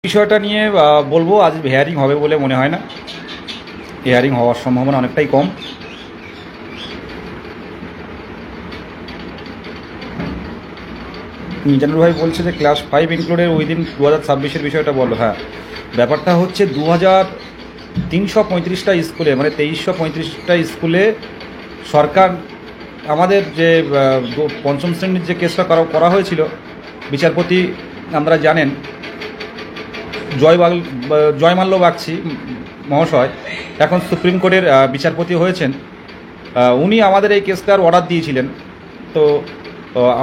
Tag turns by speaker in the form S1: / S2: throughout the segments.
S1: বিষয়টা নিয়ে বলবো, আজ হেয়ারিং হবে বলে মনে হয় না। হেয়ারিং হওয়ার সম্ভাবনা অনেকটাই কম। মিজানুর ভাই বলছে যে ক্লাস 5 ইনক্লুডের উইদিন 2026-এর বিষয়টা বলো। হ্যাঁ, ব্যাপারটা হচ্ছে 2335টা স্কুলে, মানে 2335টা স্কুলে সরকার আমাদের যে পঞ্চম শ্রেণীর যে কেসটা করা হয়েছিল, বিচারপতি আমরা জানেন জয়মাল্য বাগচি মহাশয় এখন সুপ্রিম কোর্টের বিচারপতি হয়েছেন। উনি আমাদের এই কেসটার অর্ডার দিয়েছিলেন। তো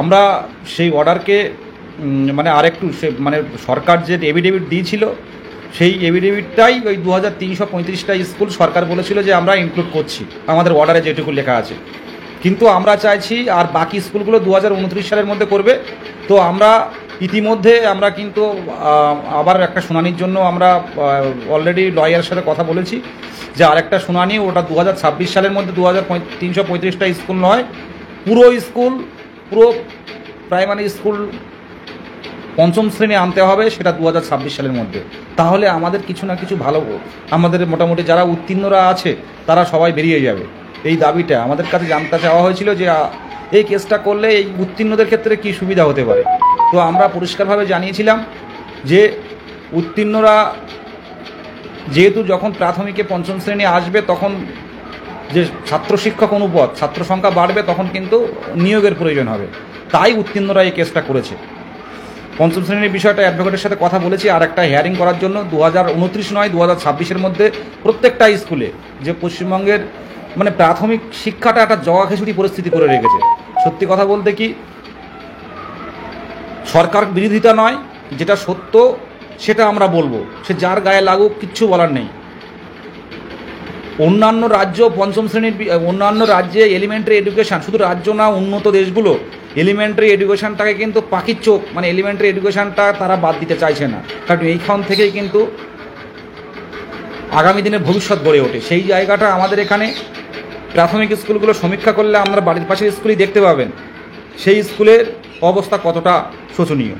S1: আমরা সেই অর্ডারকে মানে আরেকটু মানে সরকার যে এভিডেভিট দিয়েছিল সেই এভিডেভিটটাই ওই 2335টা স্কুল সরকার বলেছিল যে আমরা ইনক্লুড করছি আমাদের অর্ডারে যেটুকু লেখা আছে। কিন্তু আমরা চাইছি আর বাকি স্কুলগুলো 2029 সালের মধ্যে করবে। তো আমরা ইতিমধ্যে আমরা কিন্তু আবার একটা শুনানির জন্য আমরা অলরেডি লয়ারের সাথে কথা বলেছি যে আরেকটা শুনানি, ওটা 2026 সালের মধ্যে 2335টা স্কুল নয়, পুরো স্কুল, পুরো প্রাইমারি স্কুল পঞ্চম শ্রেণী আনতে হবে, সেটা 2026 সালের মধ্যে। তাহলে আমাদের কিছু না কিছু ভালো, আমাদের মোটামুটি যারা উত্তীর্ণরা আছে তারা সবাই বেরিয়ে যাবে। এই দাবিটা আমাদের কাছে জানতে চাওয়া হয়েছিল যে এই কেসটা করলে এই উত্তীর্ণদের ক্ষেত্রে কী সুবিধা হতে পারে। তো আমরা পরিষ্কারভাবে জানিয়েছিলাম যে উত্তীর্ণরা যেহেতু যখন প্রাথমিকে পঞ্চম শ্রেণী আসবে তখন যে ছাত্র শিক্ষক অনুপাত, ছাত্র সংখ্যা বাড়বে, তখন কিন্তু নিয়োগের প্রয়োজন হবে। তাই উত্তীর্ণরা এই কেসটা করেছে। পঞ্চম শ্রেণীর বিষয়টা অ্যাডভোকেটের সাথে কথা বলেছি আর একটা হিয়ারিং করার জন্য 2029 নয় 2026-এর মধ্যে প্রত্যেকটা স্কুলে, যে পশ্চিমবঙ্গের মানে প্রাথমিক শিক্ষাটা একটা জগা খিচুড়ি পরিস্থিতি করে রেখেছে। সত্যি কথা বলতে কি, সরকার বিরোধিতা নয়, যেটা সত্য সেটা আমরা বলবো, সে যার গায়ে লাগুক, কিচ্ছু বলার নেই। অন্যান্য রাজ্য পঞ্চম শ্রেণীর, অন্যান্য রাজ্যে এলিমেন্টারি এডুকেশান, শুধু রাজ্য না উন্নত দেশগুলো এলিমেন্টারি এডুকেশানটাকে কিন্তু পাখির চোখ, মানে এলিমেন্টারি এডুকেশানটা তারা বাদ দিতে চাইছে না, কারণ এইখান থেকেই কিন্তু আগামী দিনের ভবিষ্যৎ গড়ে ওঠে। সেই জায়গাটা আমাদের এখানে প্রাথমিক স্কুলগুলো সমীক্ষা করলে আমরা বাড়ির পাশের স্কুলেই দেখতে পাবেন সেই স্কুলের অবস্থা কতটা শোচনীয়।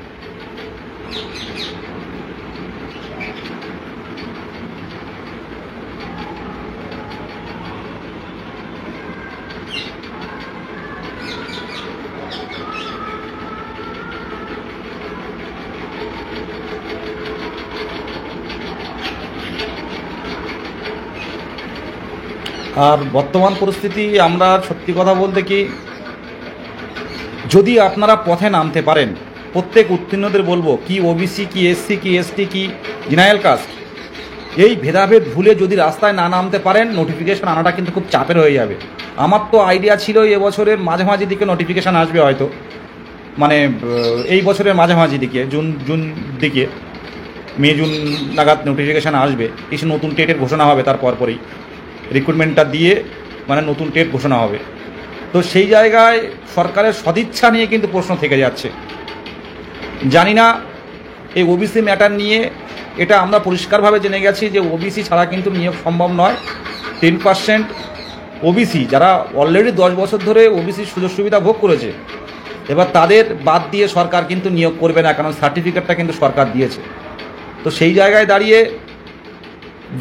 S1: আর বর্তমান পরিস্থিতি, আমরা সত্যি কথা বলতে কি, যদি আপনারা পথে নামতে পারেন, প্রত্যেক উত্তীর্ণদের বলবো, কি ওবিসি, কি এসসি, কি এসটি, কি জেনারেল কাস্ট, এই ভেদাভেদ ভুলে যদি রাস্তায় না নামতে পারেন, নোটিফিকেশান আনাটা কিন্তু খুব চাপের হয়ে যাবে। আমার তো আইডিয়া ছিল এবছরের মাঝামাঝি দিকে নোটিফিকেশান আসবে হয়তো, মানে এই বছরের মাঝামাঝি দিকে, জুন দিকে, মে জুন নাগাদ নোটিফিকেশান আসবে। কিছু নতুন টেটের ঘোষণা হবে, তার পরপরই রিক্রুটমেন্টটা দিয়ে মানে নতুন টেট ঘোষণা হবে। তো সেই জায়গায় সরকারের সদিচ্ছা নিয়ে কিন্তু প্রশ্ন থেকে যাচ্ছে। জানি না এই ওবিসি ম্যাটার নিয়ে, এটা আমরা পরিষ্কারভাবে জেনে গেছি যে ওবিসি ছাড়া কিন্তু নিয়োগ সম্ভব নয়। 10% ওবিসি যারা অলরেডি 10 বছর ধরে ওবিসির সুযোগ সুবিধা ভোগ করেছে, এবার তাদের বাদ দিয়ে সরকার কিন্তু নিয়োগ করবে না, কারণ সার্টিফিকেটটা কিন্তু সরকার দিয়েছে। তো সেই জায়গায় দাঁড়িয়ে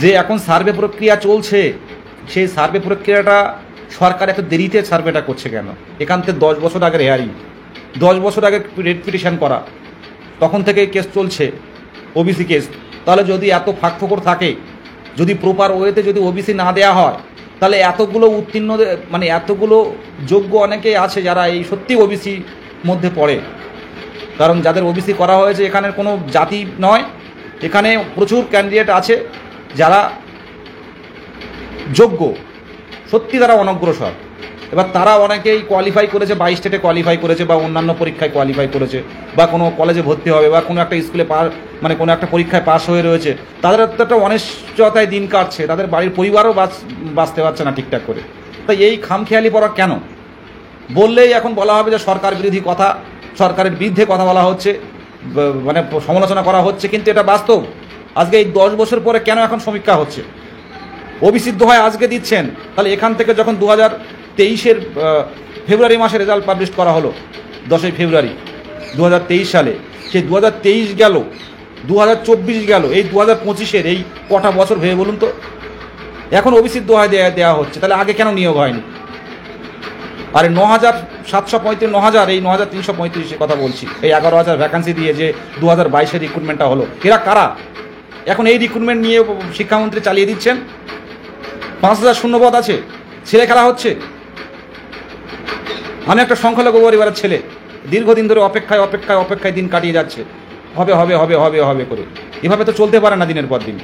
S1: যে এখন সার্ভে প্রক্রিয়া চলছে, সেই সার্ভে প্রক্রিয়াটা সরকার এত দেরিতে সার্ভেটা করছে কেন? এখান থেকে 10 বছর আগের হেয়ারিং, 10 বছর আগে রেড পিটিশন করা, তখন থেকে কেস চলছে ওবিসি কেস। তাহলে যদি এত ফাঁকফোকর থাকে, যদি প্রপার ওয়েতে যদি ওবিসি না দেওয়া হয়, তাহলে এতগুলো উত্তীর্ণ, মানে এতগুলো যোগ্য অনেকেই আছে যারা এই সত্যি ওবিসি মধ্যে পড়ে। কারণ যাদের ওবিসি করা হয়েছে, এখানের কোনো জাতি নয়, এখানে প্রচুর ক্যান্ডিডেট আছে যারা যোগ্য, সত্যি তারা অনগ্রসর। এবার তারা অনেকেই কোয়ালিফাই করেছে, 22 স্টেটে কোয়ালিফাই করেছে, বা অন্যান্য পরীক্ষায় কোয়ালিফাই করেছে, বা কোনো কলেজে ভর্তি হবে, বা কোনো একটা স্কুলে মানে কোনো একটা পরীক্ষায় পাস হয়ে রয়েছে। তাদের একটা অনিশ্চয়তায় দিন কাটছে, তাদের বাড়ির পরিবারও বাঁচতে পারছে না ঠিকঠাক করে। তাই এই খামখেয়ালি পড়া কেন? বললেই এখন বলা হবে যে সরকার বিরোধী কথা, সরকারের বিরুদ্ধে কথা বলা হচ্ছে, মানে সমালোচনা করা হচ্ছে, কিন্তু এটা বাস্তব। আজকে এই 10 বছর পরে কেন এখন সমীক্ষা হচ্ছে? ওবিসির দোহায় আজকে দিচ্ছেন, তাহলে এখান থেকে যখন 2023-এর ফেব্রুয়ারি মাসে রেজাল্ট পাবলিশ করা হলো, 10ই ফেব্রুয়ারি 2023 সালে, সেই 2023 গেল, 2024 গেল, এই 2025-এর এই কটা বছর ভেবে বলুন তো। এখন ওবিসির দোহায় দেওয়া হচ্ছে, তাহলে আগে কেন নিয়োগ হয়নি? আরে 9,735, 9,000, এই 9,335 কথা বলছি, এই 11,000 ভ্যাকান্সি দিয়ে যে 2022-এর রিক্রুটমেন্টটা হলো, এরা কারা? এখন এই রিক্রুটমেন্ট নিয়ে শিক্ষামন্ত্রী চালিয়ে দিচ্ছেন। 5,000 শূন্যপদ আছে, ছেলে খেলা হচ্ছে। আমি একটা সংখ্যালঘু পরিবারের ছেলে, দীর্ঘদিন ধরে অপেক্ষায় দিন কাটিয়ে যাচ্ছে, হবে হবে হবে হবে হবে করে। এভাবে তো চলতে পারে না দিনের পর দিন।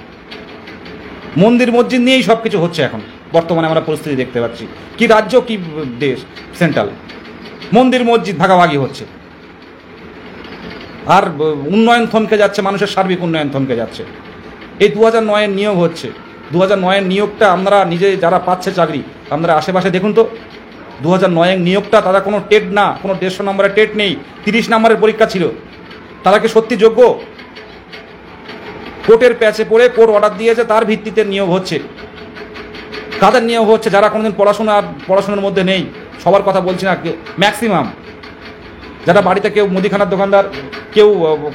S1: মন্দির মসজিদ নিয়েই সব কিছু হচ্ছে এখন বর্তমানে আমরা পরিস্থিতি দেখতে পাচ্ছি। কি রাজ্য, কি দেশ, সেন্ট্রাল, মন্দির মসজিদ ভাগাভাগি হচ্ছে, আর উন্নয়ন থমকে যাচ্ছে, মানুষের সার্বিক উন্নয়ন থমকে যাচ্ছে। এই 2009-এর নিয়োগ হচ্ছে, 2009-এর নিয়োগটা আমরা নিজে যারা পাচ্ছে চাকরি, আপনারা আশেপাশে দেখুন তো। 2009-এর নিয়োগটা, তারা কোনো টেট না, কোনো 150 নম্বরের টেট নেই, 30 নম্বরের পরীক্ষা ছিল। তারা কি সত্যি যোগ্য? কোর্টের প্যাচে পড়ে কোর্ট অর্ডার দিয়েছে, তার ভিত্তিতে নিয়োগ হচ্ছে। কাদের নিয়োগ হচ্ছে? যারা কোনোদিন পড়াশোনার মধ্যে নেই। সবার কথা বলছি না, ম্যাক্সিমাম যারা বাড়িতে, কেউ মুদিখানার দোকানদার, কেউ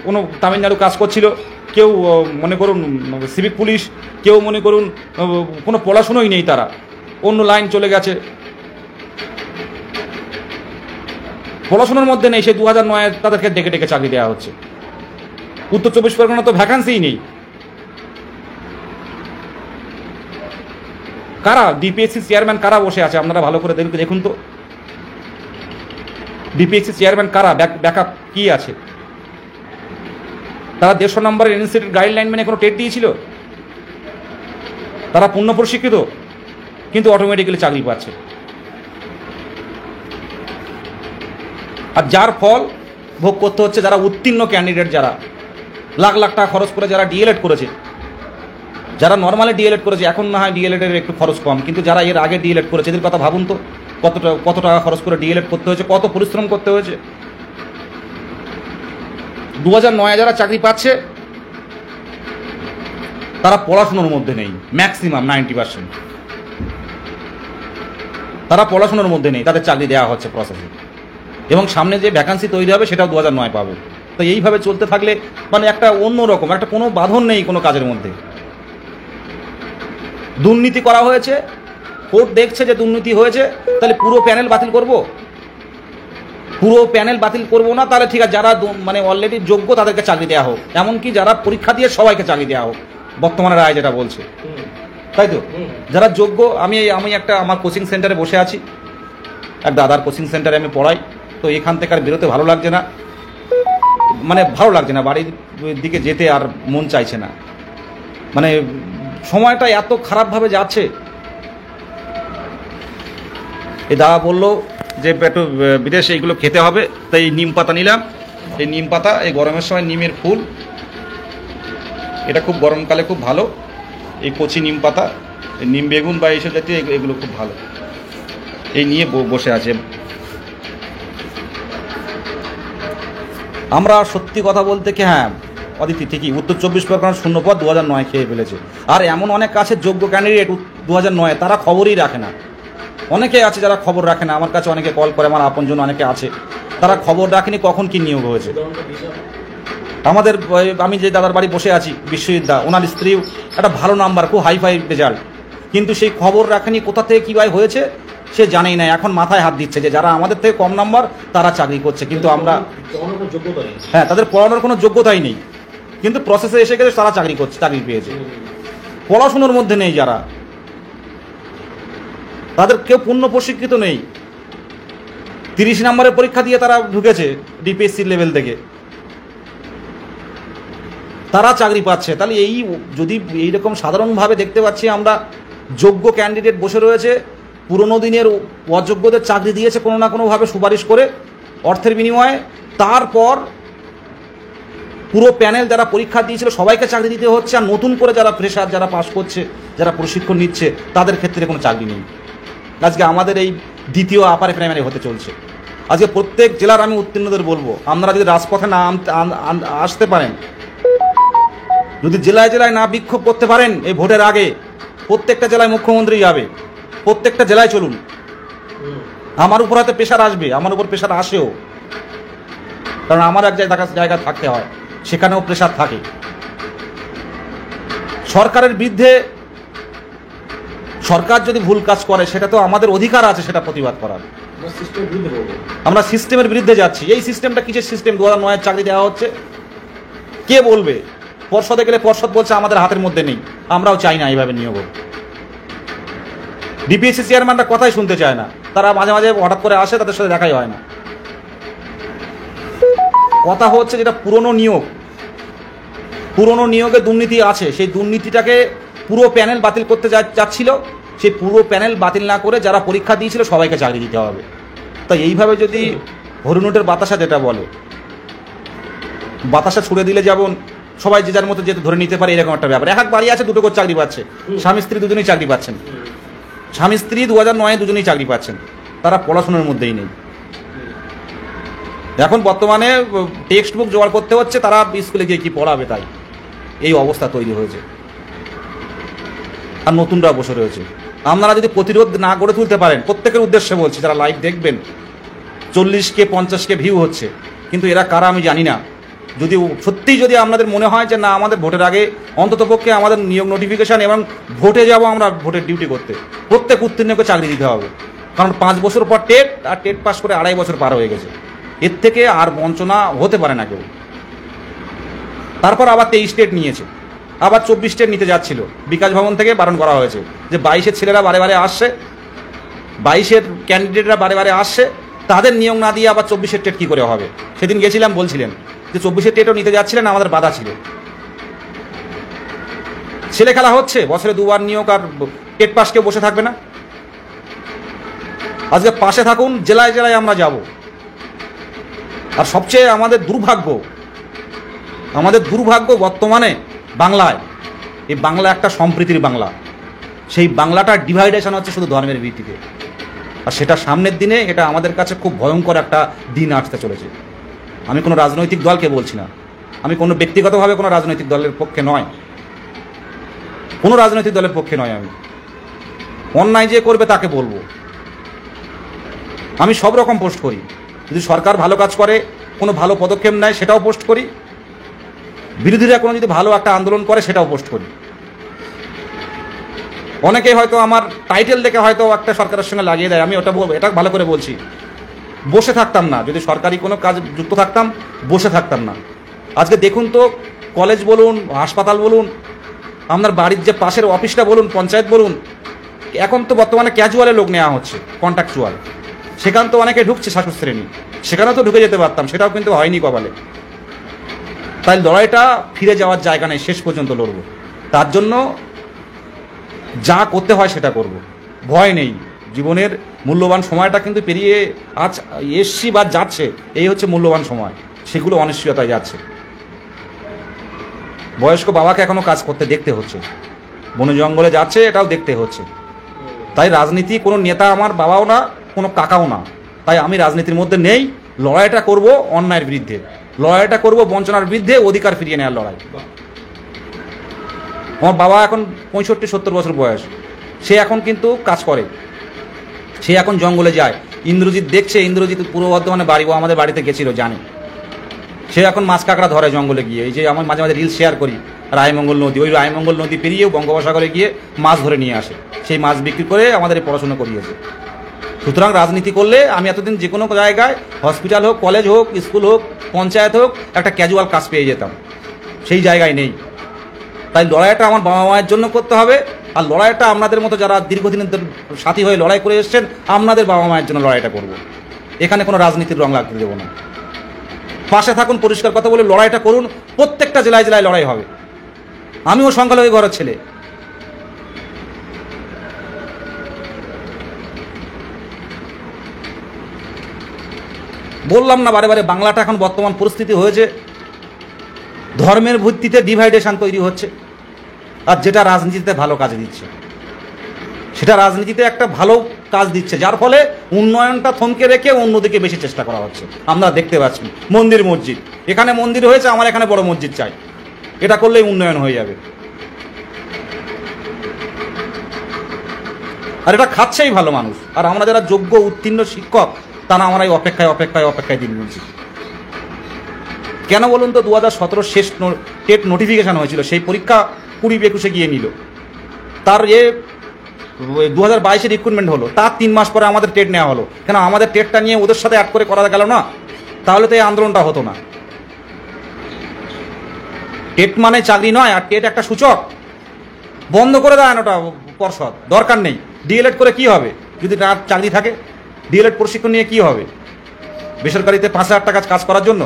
S1: কোনো তামিলনাড়ু কাজ করছিল, কেউ মনে করুন সিভিক পুলিশ, কেউ মনে করুন কোনো পড়াশুনোই নেই, তারা অন্য লাইন চলে গেছে, পড়াশোনার মধ্যে নেই। সেই 2009-এ তাদেরকে ডেকে ডেকে চাকরি দেওয়া হচ্ছে। উত্তর 24 পরগনা তো ভ্যাকান্সিই নেই। কারা ডিপিএসসি চেয়ারম্যান, কারা বসে আছে? আপনারা ভালো করে দেখুন তো, ডিপিএসসি চেয়ারম্যান কারা, ব্যাকআপ কি আছে? তারা 150 নম্বরের ইনস্টিটিউট গাইডলাইন মেনে কোনো টেট দিয়েছিল? তারা পূর্ণ প্রশিক্ষিত, কিন্তু অটোমেটিক্যালি চাকরি পাচ্ছে। আর যার ফল ভোগ করতে হচ্ছে যারা উত্তীর্ণ ক্যান্ডিডেট, যারা লাখ লাখ টাকা খরচ করে যারা ডিএলএড করেছে, যারা নর্মালি ডিএলএড করেছে। এখন না হয় ডিএলএডের একটু খরচ কম, কিন্তু যারা এর আগে ডিএলএড করেছে, এদের কথা ভাবুন তো, কত টাকা খরচ করে ডিএলএড করতে হয়েছে, কত পরিশ্রম করতে হয়েছে। 2009-এ যারা চাকরি পাচ্ছে, তারা পড়াশোনার মধ্যে নেই, ম্যাক্সিমাম 90%। তারা পড়াশোনার মধ্যে নেই, তাদের চাকরি দেওয়া হচ্ছে প্রসেসে, এবং সামনে যে ভ্যাকান্সি তৈরি হবে সেটাও 2009 পাবে। তো এইভাবে চলতে থাকলে মানে একটা অন্যরকম একটা, কোনো বাঁধন নেই কোনো কাজের মধ্যে। দুর্নীতি করা হয়েছে, কোর্ট দেখছে যে দুর্নীতি হয়েছে, তাহলে পুরো প্যানেল বাতিল করব? পুরো প্যানেল বাতিল করব না, তাহলে ঠিক আছে, যারা মানে অলরেডি যোগ্য তাদেরকে চাকরি দেওয়া হোক, এমনকি যারা পরীক্ষা দিয়ে সবাইকে চাকরি দেওয়া হোক, বর্তমানে রায় যেটা বলছে, তাই তো। যারা যোগ্য, আমি একটা আমার কোচিং সেন্টারে বসে আছি, এক দাদার কোচিং সেন্টারে আমি পড়াই। তো এখান থেকে আর বেরোতে ভালো লাগছে না, মানে ভালো লাগছে না, বাড়ির দিকে যেতে আর মন চাইছে না, মানে সময়টা এত খারাপভাবে যাচ্ছে। এই দাদা বললো যে একটু বিদেশে এইগুলো খেতে হবে, তাই এই নিম পাতা নিলাম। এই নিম পাতা, এই গরমের সময় নিমের ফুল, এটা খুব গরমকালে খুব ভালো। এই কচি নিম পাতা, এই নিম বেগুন বা এইসব জাতীয় এগুলো খুব ভালো। এই নিয়ে বসে আছে। আমরা সত্যি কথা বলতে কি, হ্যাঁ অদিতি ঠিকই, উত্তর 24 পরগনার শূন্যপদ 2009 খেয়ে ফেলেছে। আর এমন অনেক আছে যোগ্য ক্যান্ডিডেট 2009, তারা খবরই রাখে না। অনেকে আছে যারা খবর রাখে না, আমার কাছে অনেকে কল করে, আমার আপনজন অনেকে আছে, তারা খবর রাখেনি কখন কি নিয়োগ হয়েছে। আমাদের আমি যে দাদার বাড়ি বসে আছি, বিশ্বজিৎ, ওনার স্ত্রী একটা ভালো নাম্বার, খুব হাইফাই রেজাল্ট, কিন্তু সেই খবর রাখেনি কোথা থেকে কীভাবে হয়েছে সে জানেই না। এখন মাথায় হাত দিচ্ছে যে যারা আমাদের থেকে কম নাম্বার তারা চাকরি করছে, কিন্তু আমরা, হ্যাঁ তাদের পড়ানোর কোনো যোগ্যতাই নেই, কিন্তু প্রসেসে এসে গেলে তারা চাকরি করছে, চাকরি পেয়েছে। পড়াশোনার মধ্যে নেই যারা, তাদের কেউ পূর্ণ প্রশিক্ষিত নেই, 30 নম্বরের পরীক্ষা দিয়ে তারা ঢুকেছে ডিপিএসসি লেভেল থেকে, তারা চাকরি পাচ্ছে। তাহলে এই যদি এইরকম সাধারণভাবে দেখতে পাচ্ছি আমরা, যোগ্য ক্যান্ডিডেট বসে রয়েছে, পুরনো দিনের অযোগ্যদের চাকরি দিয়েছে কোনো না কোনোভাবে সুপারিশ করে অর্থের বিনিময়ে, তারপর পুরো প্যানেল যারা পরীক্ষা দিয়েছিল সবাইকে চাকরি দিতে হচ্ছে, আর নতুন করে যারা ফ্রেশার, যারা পাস করছে, যারা প্রশিক্ষণ নিচ্ছে, তাদের ক্ষেত্রে কোনো চাকরি নেই। আজকে আমাদের এই দ্বিতীয় আপার প্রাইমারি হতে চলছে। আজকে প্রত্যেক জেলার আমি উত্তীর্ণদের বলবো, আপনারা যদি রাজপথে না আসতে পারেন, যদি জেলায় জেলায় না বিক্ষোভ করতে পারেন এই ভোটের আগে, প্রত্যেকটা জেলায় মুখ্যমন্ত্রী যাবে, প্রত্যেকটা জেলায় চলুন। আমার উপর হয়তো প্রেশার আসবে, আমার উপর প্রেশার আসেও, কারণ আমার এক জায়গা থাকতে হয়, সেখানেও প্রেশার থাকে। সরকারের বিরুদ্ধে সরকার যদি ভুল কাজ করে সেটা তো আমাদের অধিকার আছে সেটা প্রতিবাদ করার। আমরা সিস্টেমের বিরুদ্ধে যাচ্ছি। এই সিস্টেমটা কিসের সিস্টেম? 2009-এর চাকরি দেওয়া হচ্ছে, কে বলবে? পর্ষদে গেলে পর্ষদ বলছে আমাদের হাতের মধ্যে নেই, আমরাও চাই না এইভাবে নিয়োগ হোক। ডিপিএসসি চেয়ারম্যানরা কথাই শুনতে চায় না, তারা মাঝে মাঝে হঠাৎ করে আসে, তাদের সাথে দেখাই হয় না। কথা হচ্ছে যেটা পুরনো নিয়োগে দুর্নীতি আছে, সেই দুর্নীতিটাকে পুরো প্যানেল বাতিল করতে যাচ্ছিল। সেই পুরো প্যানেল বাতিল না করে যারা পরীক্ষা দিয়েছিল সবাইকে চাকরি দিতে হবে। তাই এইভাবে যদি হরিণোটের বাতাসা যেটা বলে, বাতাসা ছুড়ে দিলে যেমন সবাই যে যার মতো যেতে ধরে নিতে পারে, এরকম একটা ব্যাপার। এক বাড়ি আছে, দুটো করে চাকরি পাচ্ছে, স্বামী স্ত্রী দুজনেই চাকরি পাচ্ছেন। স্বামী স্ত্রী 2009-এ দুজনেই চাকরি পাচ্ছেন, তারা পড়াশোনার মধ্যেই নেই। এখন বর্তমানে টেক্সট বুক জোগাড় করতে হচ্ছে, তারা স্কুলে গিয়ে কি পড়াবে, তাই এই অবস্থা তৈরি হয়েছে। আর নতুনরা বসে রয়েছে। আপনারা যদি প্রতিরোধ না গড়ে তুলতে পারেন, প্রত্যেকের উদ্দেশ্যে বলছি, যারা লাইভ দেখবেন, 40K 50K ভিউ হচ্ছে, কিন্তু এরা কারা আমি জানি না। যদি সত্যিই যদি আপনাদের মনে হয় যে না, আমাদের ভোটের আগে অন্ততপক্ষে আমাদের নিয়োগ নোটিফিকেশান এবং ভোটে যাব আমরা ভোটের ডিউটি করতে, প্রত্যেক উত্তীর্ণকে চাকরি দিতে হবে। কারণ 5 বছর পর টেট, আর টেট পাস করে 2.5 বছর পার হয়ে গেছে। এর থেকে আর বঞ্চনা হতে পারে না কেউ। তারপর আবার 23 স্টেট নিয়েছে, আবার 24 স্টেট নিতে যাচ্ছিল। বিকাশ ভবন থেকে বারণ করা হয়েছে যে 22-এর ছেলেরা বারে বারে আসছে, 22-এর ক্যান্ডিডেটরা বারে বারে আসছে, তাদের নিয়োগ না দিয়ে আবার 24-এর টেট কী করে হবে? সেদিন গেছিলাম, বলছিলেন যে 24-এর টেটও নিতে যাচ্ছিলেন, আমাদের বাধা ছিল। ছেলে খেলা হচ্ছে, বছরে 2বার নিয়োগ, আর টেট পাস কেউ বসে থাকবে না। আজকে পাশে থাকুন, জেলায় জেলায় আমরা যাব। আর সবচেয়ে আমাদের দুর্ভাগ্য বর্তমানে বাংলায়, এই বাংলা একটা সম্প্রীতির বাংলা, সেই বাংলাটার ডিভাইডেশন হচ্ছে শুধু ধর্মের ভিত্তিতে। আর সেটা সামনের দিনে এটা আমাদের কাছে খুব ভয়ঙ্কর একটা দিন আসতে চলেছে। আমি কোনো রাজনৈতিক দলকে বলছি না, আমি কোনো ব্যক্তিগতভাবে কোনো রাজনৈতিক দলের পক্ষে নয়, কোনো রাজনৈতিক দলের পক্ষে নয়। আমি অন্যায় যে করবে তাকে বলবো। আমি সব রকম পোস্ট করি, যদি সরকার ভালো কাজ করে, কোনো ভালো পদক্ষেপ নেয়, সেটাও পোস্ট করি। বিরোধীরা কোনো যদি ভালো একটা আন্দোলন করে, সেটাও পোস্ট করি। অনেকেই হয়তো আমার টাইটেল দেখে হয়তো একটা সরকারের সঙ্গে লাগিয়ে দেয়, আমি এটা ভালো করে বলছি, বসে থাকতাম না। যদি সরকারি কোনো কাজ যুক্ত থাকতাম, বসে থাকতাম না। আজকে দেখুন তো, কলেজ বলুন, হাসপাতাল বলুন, আপনার বাড়ির যে পাশের অফিসটা বলুন, পঞ্চায়েত বলুন, এখন তো বর্তমানে ক্যাজুয়ালে লোক নেওয়া হচ্ছে, কন্ট্রাকচুয়াল। সেখান তো অনেকে ঢুকছে শাসক শ্রেণী, সেখানেও তো ঢুকে যেতে পারতাম, সেটাও কিন্তু হয়নি কপালে। তাই লড়াইটা ফিরে যাওয়ার জায়গা নেই, শেষ পর্যন্ত লড়ব। তার জন্য যা করতে হয় সেটা করব, ভয় নেই। জীবনের মূল্যবান সময়টা কিন্তু পেরিয়ে আজ এসছি বা যাচ্ছে, এই হচ্ছে মূল্যবান সময়, সেগুলো অনিশ্চয়তায় যাচ্ছে। বয়স্ক বাবাকে এখনও কাজ করতে দেখতে হচ্ছে, বনে জঙ্গলে যাচ্ছে, এটাও দেখতে হচ্ছে। তাই রাজনীতি কোনো নেতা আমার বাবাও না, কোনো কাকাও না, তাই আমি রাজনীতির মধ্যে নেই। লড়াইটা করব অন্যায়ের বিরুদ্ধে, লড়াইটা করব বঞ্চনার বিরুদ্ধে, অধিকার ফিরিয়ে নেওয়ার লড়াই। আমার বাবা এখন 65-70 বছর বয়স, সে এখন কিন্তু কাজ করে, সে এখন জঙ্গলে যায়। ইন্দ্রজিৎ দেখছে, ইন্দ্রজিৎ পূর্ব বর্ধমানে বাড়ি, ও আমাদের বাড়িতে গেছিল, জানে। সে এখন মাছ কাঁকড়া ধরে জঙ্গলে গিয়ে। এই যে আমার মাঝে মাঝে রিলস শেয়ার করি, রায়মঙ্গল নদী, ওই রায়মঙ্গল নদী পেরিয়েও বঙ্গোপসাগরে গিয়ে মাছ ধরে নিয়ে আসে, সেই মাছ বিক্রি করে আমাদের এই পড়াশোনা করিয়েছে। সুতরাং রাজনীতি করলে আমি এতদিন যে কোনো জায়গায়, হসপিটাল হোক, কলেজ হোক, স্কুল হোক, পঞ্চায়েত হোক, একটা ক্যাজুয়াল কাজ পেয়ে যেতাম, সেই জায়গায় নেই। তাই লড়াইটা আমার বাবা মায়ের জন্য করতে হবে, আর লড়াইটা আপনাদের মতো যারা দীর্ঘদিনের সাথী হয়ে লড়াই করে এসছেন, আপনাদের বাবা মায়ের জন্য লড়াইটা করব। এখানে কোনো রাজনীতির রং লাগতে দেবো না। পাশে থাকুন, পরিষ্কার কথা বলে লড়াইটা করুন। প্রত্যেকটা জেলায় জেলায় লড়াই হবে। আমিও সংখ্যালঘু ঘরের ছেলে, বললাম না বারে বারে, বাংলাটা এখন বর্তমান পরিস্থিতি হয়েছে, ধর্মের ভিত্তিতে ডিভাইডেশন তৈরি হচ্ছে। আর যেটা রাজনীতিতে ভালো কাজ দিচ্ছে, সেটা রাজনীতিতে একটা ভালো কাজ দিচ্ছে, যার ফলে উন্নয়নটা থমকে রেখে অন্যদিকে বেশি চেষ্টা করা হচ্ছে। আমরা দেখতে পাচ্ছি মন্দির মসজিদ, এখানে মন্দির হয়েছে, আমার এখানে বড় মসজিদ চাই, এটা করলেই উন্নয়ন হয়ে যাবে। আর এটা খাচ্ছেই ভালো মানুষ। আর আমরা যারা যোগ্য উত্তীর্ণ শিক্ষক, তারা আমরা এই অপেক্ষায় দিন গুনছি। কেন বলুন তো 2017 শেষ টেট নোটিফিকেশান হয়েছিল, সেই পরীক্ষা 20-21 গিয়ে নিল, তার 2022 রিক্রুটমেন্ট হলো, তার 3 মাস পরে আমাদের টেট নেওয়া হলো। কেন আমাদের টেটটা নিয়ে ওদের সাথে অ্যাড করে করা গেল না? তাহলে তো এই আন্দোলনটা হতো না। টেট মানে চাকরি নয়, আর টেট একটা সূচক। বন্ধ করে দেয় ওটা পর্ষদ, দরকার নেই। ডিএলএড করে কি হবে যদি তার চাকরি থাকে? ডিএলএড প্রশিক্ষণ নিয়ে কি হবে? বেসরকারিতে 5,000 টাকা কাজ করার জন্য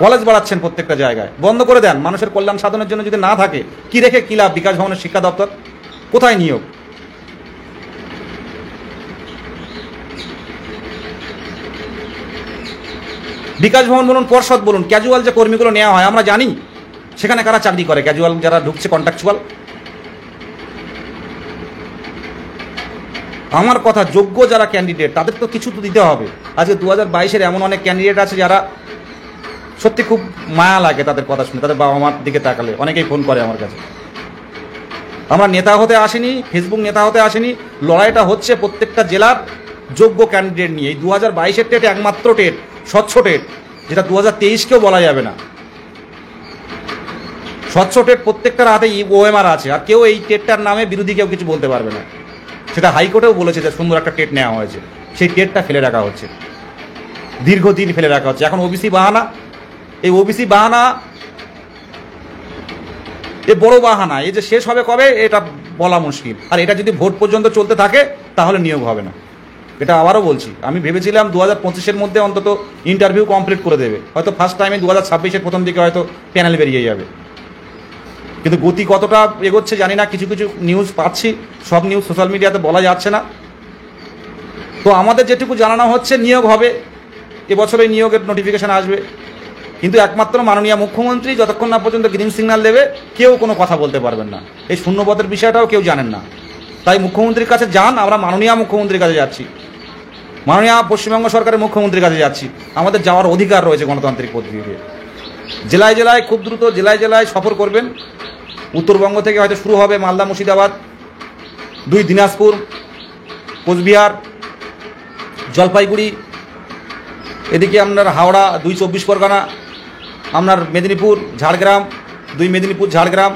S1: কলেজ বাড়াচ্ছেন প্রত্যেকটা জায়গায়, বন্ধ করে দেন। মানুষের কল্যাণ সাধনের জন্য যদি না থাকে, কি রেখে কি লাভ? বিকাশ ভবনের শিক্ষা দপ্তর কোথায় নিয়োগ? বিকাশ ভবন বলুন, পর্ষদ বলুন, ক্যাজুয়াল যে কর্মীগুলো নেওয়া হয় আমরা জানি সেখানে কারা চাকরি করে। ক্যাজুয়াল যারা ঢুকছে, কন্ট্রাকচুয়াল। আমার কথা, যোগ্য যারা ক্যান্ডিডেট তাদের তো কিছু তো দিতে হবে। আজকে 2022 এমন অনেক ক্যান্ডিডেট আছে যারা সত্যি খুব মায়া লাগে তাদের কথা শুনে, তাদের বাবা মার দিকে তাকালে। অনেকেই ফোন করে আমার কাছে। আমরা নেতা হতে আসিনি, ফেসবুক নেতা হতে আসিনি, লড়াইটা হচ্ছে প্রত্যেকটা জেলার যোগ্য ক্যান্ডিডেট নিয়ে। এই 2022 টেট একমাত্র টেট, স্বচ্ছ টেট, যেটা 2023-কেও বলা যাবে না। স্বচ্ছ টেট প্রত্যেকটার হাতে ওএমআর আছে, আর কেউ এই টেটটার নামে বিরোধী কেউ কিছু বলতে পারবে না। সেটা হাইকোর্টেও বলেছে যে সুন্দর একটা টেট নেওয়া হয়েছে, সেই টেটটা ফেলে রাখা হচ্ছে, দীর্ঘদিন ফেলে রাখা হচ্ছে। এখন ওবিসি বাহানা, এই ওবিসি বাহানা এ বড় বাহানা, এই যে শেষ হবে কবে এটা বলা মুশকিল। আর এটা যদি ভোট পর্যন্ত চলতে থাকে তাহলে নিয়োগ হবে না। এটা আবারও বলছি, আমি ভেবেছিলাম 2025-এর মধ্যে অন্তত ইন্টারভিউ কমপ্লিট করে দেবে, হয়তো ফার্স্ট টাইমে 2026-এর প্রথম দিকে হয়তো প্যানেল বেরিয়ে যাবে। কিন্তু গতি কতটা এগোচ্ছে জানি না। কিছু কিছু নিউজ পাচ্ছি, সব নিউজ সোশ্যাল মিডিয়াতে বলা যাচ্ছে না। তো আমাদের যেটুকু জানানো হচ্ছে নিয়োগ হবে, এবছরে নিয়োগের নোটিফিকেশান আসবে। কিন্তু একমাত্র মাননীয় মুখ্যমন্ত্রী যতক্ষণ না পর্যন্ত গ্রিন সিগন্যাল দেবে কেউ কোনো কথা বলতে পারবেন না। এই শূন্যপদের বিষয়টাও কেউ জানেন না। তাই মুখ্যমন্ত্রীর কাছে যান, আমরা মাননীয় মুখ্যমন্ত্রীর কাছে যাচ্ছি, মাননীয় পশ্চিমবঙ্গ সরকারের মুখ্যমন্ত্রীর কাছে যাচ্ছি। আমাদের যাওয়ার অধিকার রয়েছে গণতান্ত্রিক পদ্ধতিতে। জেলায় জেলায়, খুব দ্রুত জেলায় জেলায় সফর করবেন। উত্তরবঙ্গ থেকে হয়তো শুরু হবে মালদা, মুর্শিদাবাদ, 2 দিনাজপুর, কোচবিহার, জলপাইগুড়ি, এদিকে আপনার হাওড়া, 2 24 পরগনা, আপনার মেদিনীপুর, ঝাড়গ্রাম, 2 মেদিনীপুর, ঝাড়গ্রাম।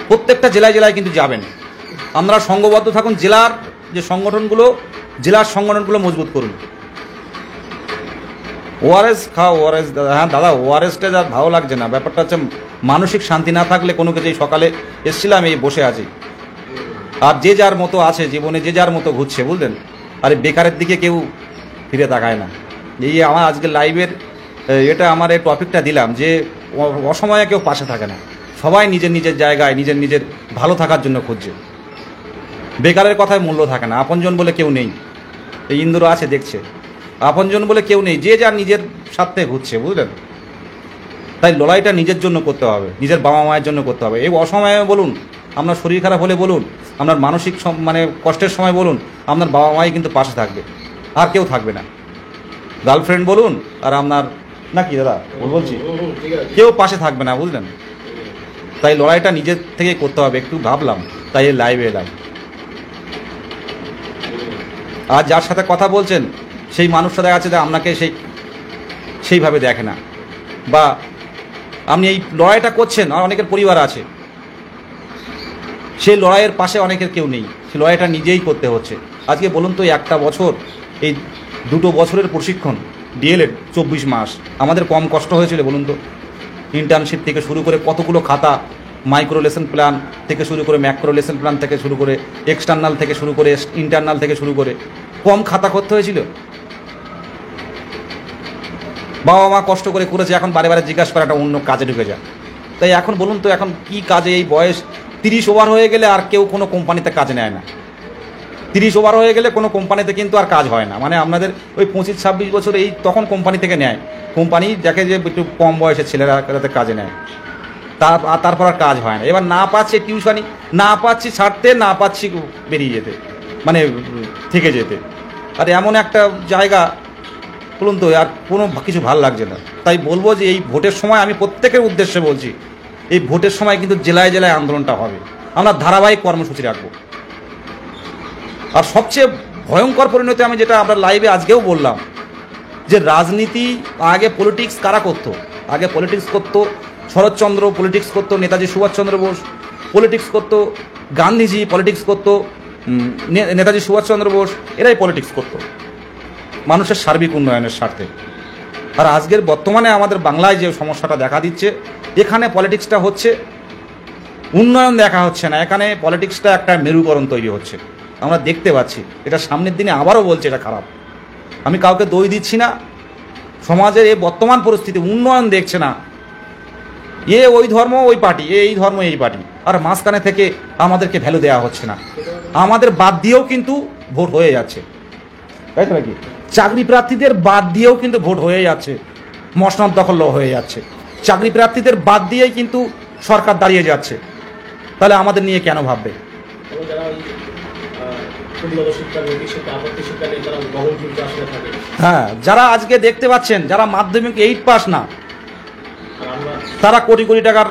S1: প্রত্যেকটা জেলায় জেলায় কিন্তু যাবেন। আপনারা সংঘবদ্ধ থাকুন। জেলার যে সংগঠনগুলো, জেলার সংগঠনগুলো মজবুত করুন। ওআরএস খাও, ওআরএস। হ্যাঁ দাদা, ওআরএসটা যা ভালো লাগছে না। ব্যাপারটা হচ্ছে মানসিক শান্তি না থাকলে কোনো কিছু। এই সকালে এসেছিলাম, এই বসে আছি, আর যে যার মতো আছে জীবনে, যে যার মতো ঘুরছে, বুঝলেন। আর এই বেকারের দিকে কেউ ফিরে তাকায় না। এই আমার আজকে লাইভের এটা আমার এই টপিকটা দিলাম যে অসময়ে কেউ পাশে থাকে না, সবাই নিজের নিজের জায়গায় নিজের নিজের ভালো থাকার জন্য খুঁজছে। বেকারের কথায় মূল্য থাকে না। আপনজন বলে কেউ নেই। এই ইন্দ্র আছে দেখছে, আপনজন বলে কেউ নেই, যে যার নিজের স্বার্থে ঘুরছে, বুঝলেন। তাই লড়াইটা নিজের জন্য করতে হবে, নিজের বাবা মায়ের জন্য করতে হবে। এই অসময়ে বলুন, আপনার শরীর খারাপ হলে বলুন, আপনার মানসিক মানে কষ্টের সময় বলুন, আপনার বাবা মাই কিন্তু পাশে থাকবে, আর কেউ থাকবে না। গার্লফ্রেন্ড বলুন আর আপনার, নাকি দাদা বলছি, কেউ পাশে থাকবে না, বুঝলেন। তাই লড়াইটা নিজের থেকে করতে হবে। একটু ভাবলাম, তাই এই লাইভে এলাম। আর যার সাথে কথা বলছেন সেই মানুষটা দেখা যাচ্ছে যে আপনাকে সেইভাবে দেখে না, বা আপনি এই লড়াইটা করছেন, আর অনেকের পরিবার আছে, সেই লড়াইয়ের পাশে অনেকের কেউ নেই। সেই লড়াইটা নিজেই করতে হচ্ছে। আজকে বলুন তো, একটা বছর, এই 2 বছরের প্রশিক্ষণ, ডিএলএড 24 মাস, আমাদের কম কষ্ট হয়েছিল বলুন তো? ইন্টার্নশিপ থেকে শুরু করে কতগুলো খাতা, মাইক্রো লেসন প্ল্যান থেকে শুরু করে, ম্যাক্রো লেসন প্ল্যান থেকে শুরু করে, এক্সটার্নাল থেকে শুরু করে, ইন্টারনাল থেকে শুরু করে, কম খাতা করতে হয়েছিল। বাবা মা কষ্ট করে করেছে, এখন বারে বারে জিজ্ঞাসা করাটা অন্য কাজে ঢুকে যায়। তাই এখন বলুন তো, এখন কি কাজে? এই বয়স 30 ওভার হয়ে গেলে আর কেউ কোনো কোম্পানিতে কাজ নেয় না। 30 ওভার হয়ে গেলে কোনো কোম্পানিতে কিন্তু আর কাজ হয় না। মানে আপনাদের ওই 25-26 বছর, এই তখন কোম্পানি থেকে নেয়। কোম্পানি দেখে যে একটু কম বয়সের ছেলেরা যাতে কাজে নেয়, তারপর আর কাজ হয় না। এবার না পাচ্ছে টিউশনি, না পাচ্ছি ছাড়তে, না পাচ্ছি বেরিয়ে যেতে, মানে থেকে যেতে। আর এমন একটা জায়গা বলুন তো, আর কোনো কিছু ভাল লাগছে না। তাই বলবো যে এই ভোটের সময়, আমি প্রত্যেকের উদ্দেশ্যে বলছি, এই ভোটের সময় কিন্তু জেলায় জেলায় আন্দোলনটা হবে। আমরা ধারাবাহিক কর্মসূচি রাখবো। আর সবচেয়ে ভয়ঙ্কর পরিণতি, আমি যেটা আমরা লাইভে আজকেও বললাম, যে রাজনীতি আগে পলিটিক্স কারা করতো, আগে পলিটিক্স করতো শরৎচন্দ্র, পলিটিক্স করতো নেতাজি সুভাষচন্দ্র বোস, পলিটিক্স করতো গান্ধীজি, পলিটিক্স করতো নেতাজি সুভাষচন্দ্র বোস, এরাই পলিটিক্স করতো মানুষের সার্বিক উন্নয়নের স্বার্থে। আর আজকের বর্তমানে আমাদের বাংলায় যে সমস্যাটা দেখা দিচ্ছে, এখানে পলিটিক্সটা হচ্ছে উন্নয়ন দেখা হচ্ছে না, এখানে পলিটিক্সটা একটা মেরুকরণ তৈরি হচ্ছে, আমরা দেখতে পাচ্ছি। এটা সামনের দিনে আবারও বলছে এটা খারাপ। আমি কাউকে দোষ দিচ্ছি না, সমাজের এই বর্তমান পরিস্থিতি উন্নয়ন দেখছে না, ওই ধর্ম ওই পার্টি, এই ধর্ম এই পার্টি, আর মাঝখানে থেকে আমাদেরকে ভ্যালু দেওয়া হচ্ছে না। আমাদের বাদ দিয়েও কিন্তু ভোট হয়ে যাচ্ছে, তাই তো নাকি? চাকরি প্রার্থীদের বাদ দিয়েও কিন্তু ভোট হয়ে যাচ্ছে, মসনদ দখল হয়ে যাচ্ছে, চাকরি প্রার্থীদের বাদ দিয়েই কিন্তু সরকার দাঁড়িয়ে যাচ্ছে। তাহলে আমাদের নিয়ে কেন ভাববে? হ্যাঁ, যারা আজকে দেখতে পাচ্ছেন, যারা মাধ্যমিক 8 পাস না, তারা কোটি কোটি টাকার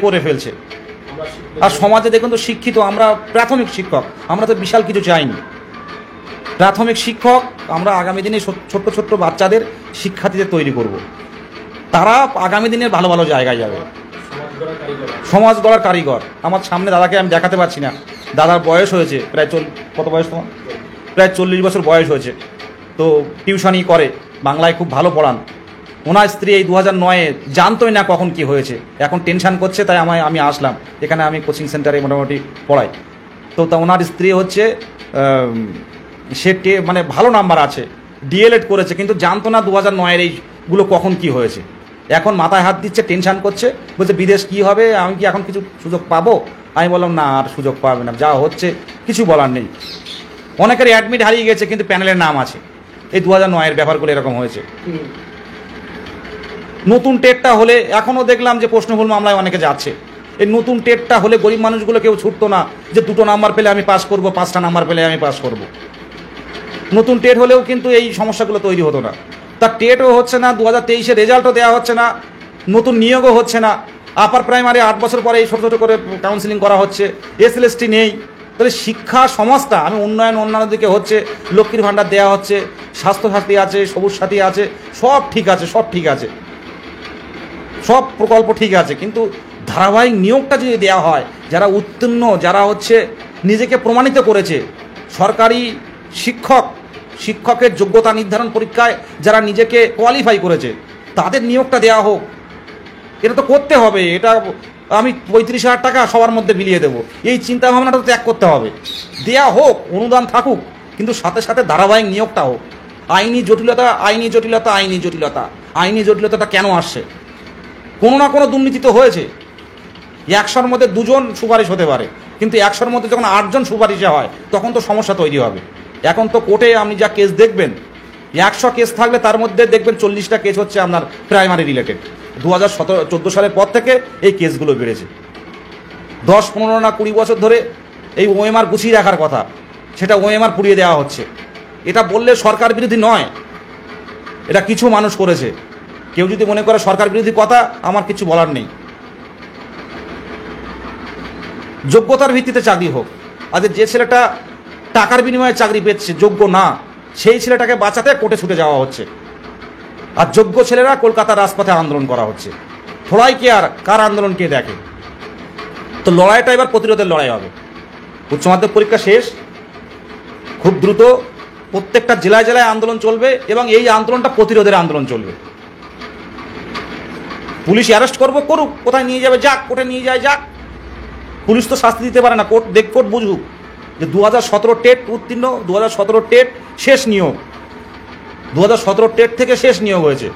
S1: করে ফেলছে। আর সমাজে দেখুন তো শিক্ষিত, আমরা প্রাথমিক শিক্ষক, আমরা তো বিশাল কিছু চাইনি। প্রাথমিক শিক্ষক আমরা আগামী দিনে ছোট্ট ছোট্ট বাচ্চাদের শিক্ষার্থীদের তৈরি করব, তারা আগামী দিনে ভালো ভালো জায়গায় যাবে, সমাজ গড়ার কারিগর। আমার সামনে দাদাকে আমি দেখাতে পারছি না, দাদার বয়স হয়েছে প্রায় কত বয়স তোমার? প্রায় 40 বছর বয়স হয়েছে। তো টিউশনই করে, বাংলায় খুব ভালো পড়ান। ওনার স্ত্রী এই 2009-এ জানতোই না কখন কি হয়েছে, এখন টেনশন করছে, তাই আমি আসলাম এখানে, আমি কোচিং সেন্টারে মোটামুটি পড়াই। তো তা ওনার স্ত্রী হচ্ছে সে মানে ভালো নাম্বার আছে, ডিএলএড করেছে, কিন্তু জানতো না 2009-এর এইগুলো কখন কি হয়েছে। এখন মাথায় হাত দিচ্ছে, টেনশন করছে, বলছে বিদেশ কি হবে, আমি কি এখন কিছু সুযোগ পাবো? আমি বললাম না, আর সুযোগ পাবে না, যা হচ্ছে কিছু বলার নেই। অনেকের অ্যাডমিট হারিয়ে গেছে, কিন্তু প্যানেলের নাম আছে। এই 2009-এর ব্যাপারগুলো এরকম হয়েছে। নতুন টেটটা হলে এখনও দেখলাম যে প্রশ্নভুল মামলায় অনেকে যাচ্ছে। এই নতুন টেটটা হলে গরিব মানুষগুলো কেউ ছুটতো না যে 2টো নাম্বার পেলে আমি পাস করব, 5টা নাম্বার পেলে আমি পাস করব। নতুন টেট হলেও কিন্তু এই সমস্যাগুলো তৈরি হতো না। তার টেটও হচ্ছে না, 2023-এর রেজাল্টও দেওয়া হচ্ছে না, নতুন নিয়োগও হচ্ছে না। আপার প্রাইমারি 8 বছর পরে এই ছোটো ছোটো করে কাউন্সিলিং করা হচ্ছে, এসএলএসটি নেই। তাহলে শিক্ষা সমাজটা আমি অন্যান্য দিকে হচ্ছে, লক্ষ্মীর ভাণ্ডার দেওয়া হচ্ছে, স্বাস্থ্যসাথী আছে, সবুজ সাথী আছে, সব ঠিক আছে, সব ঠিক আছে, সব প্রকল্প ঠিক আছে, কিন্তু ধারাবাহিক নিয়োগটা যদি দেওয়া হয়, যারা উত্তীর্ণ, যারা হচ্ছে নিজেকে প্রমাণিত করেছে, সরকারি শিক্ষকের যোগ্যতা নির্ধারণ পরীক্ষায় যারা নিজেকে কোয়ালিফাই করেছে, তাদের নিয়োগটা দেওয়া হোক। এটা তো করতে হবে, এটা আমি 35,000 টাকা সবার মধ্যে বিলিয়ে দেবো, এই চিন্তাভাবনাটা তো ত্যাগ করতে হবে। দেয়া হোক, অনুদান থাকুক, কিন্তু সাথে সাথে ধারাবাহিক নিয়োগটা হোক। আইনি জটিলতাটা কেন আসছে? কোনো না কোনো দুর্নীতি তো হয়েছে। 100-র মধ্যে 2জন সুপারিশ হতে পারে, কিন্তু 100-র মধ্যে যখন 8জন সুপারিশে হয়, তখন তো সমস্যা তৈরি হবে। এখন তো কোর্টে আপনি যা কেস দেখবেন, 100 কেস থাকলে তার মধ্যে দেখবেন 40টা কেস হচ্ছে আপনার প্রাইমারি রিলেটেড। 2014 সালের পর থেকে এই কেসগুলো বেড়েছে। 10, 15 না 20 বছর ধরে এই ওএমআর গুছিয়ে রাখার কথা, সেটা ওএমআর পুড়িয়ে দেওয়া হচ্ছে। এটা বললে সরকার বিরোধী নয়, এটা কিছু মানুষ করেছে। কেউ যদি মনে করে সরকার বিরোধী কথা, আমার কিছু বলার নেই। যোগ্যতার ভিত্তিতে চাকরি হোক। আজ যে ছেলেটা টাকার বিনিময়ে চাকরি পেচ্ছে, যোগ্য না, সেই ছেলেটাকে বাঁচাতে কোর্টে ছুটে যাওয়া হচ্ছে, আর যোগ্য ছেলেরা কলকাতার রাজপথে আন্দোলন করা হচ্ছে। থোড়াই কে আর কার আন্দোলন কে দেখে? তো লড়াইটা এবার প্রতিরোধের লড়াই হবে। উচ্চ মাধ্যমিক পরীক্ষা শেষ, খুব দ্রুত প্রত্যেকটা জেলায় জেলায় আন্দোলন চলবে, এবং এই আন্দোলনটা প্রতিরোধের আন্দোলন চলবে। পুলিশ অ্যারেস্ট করুক, কোথায় নিয়ে যাবে যাক, কোর্টে নিয়ে যায় যাক। পুলিশ তো শাস্তি দিতে পারে না, কোর্ট বুঝুক যে 2017 টেট উত্তীর্ণ, 2017 টেট শেষ নিয়োগ, 2017 টেট থেকে শেষ নিয়োগ হয়েছে,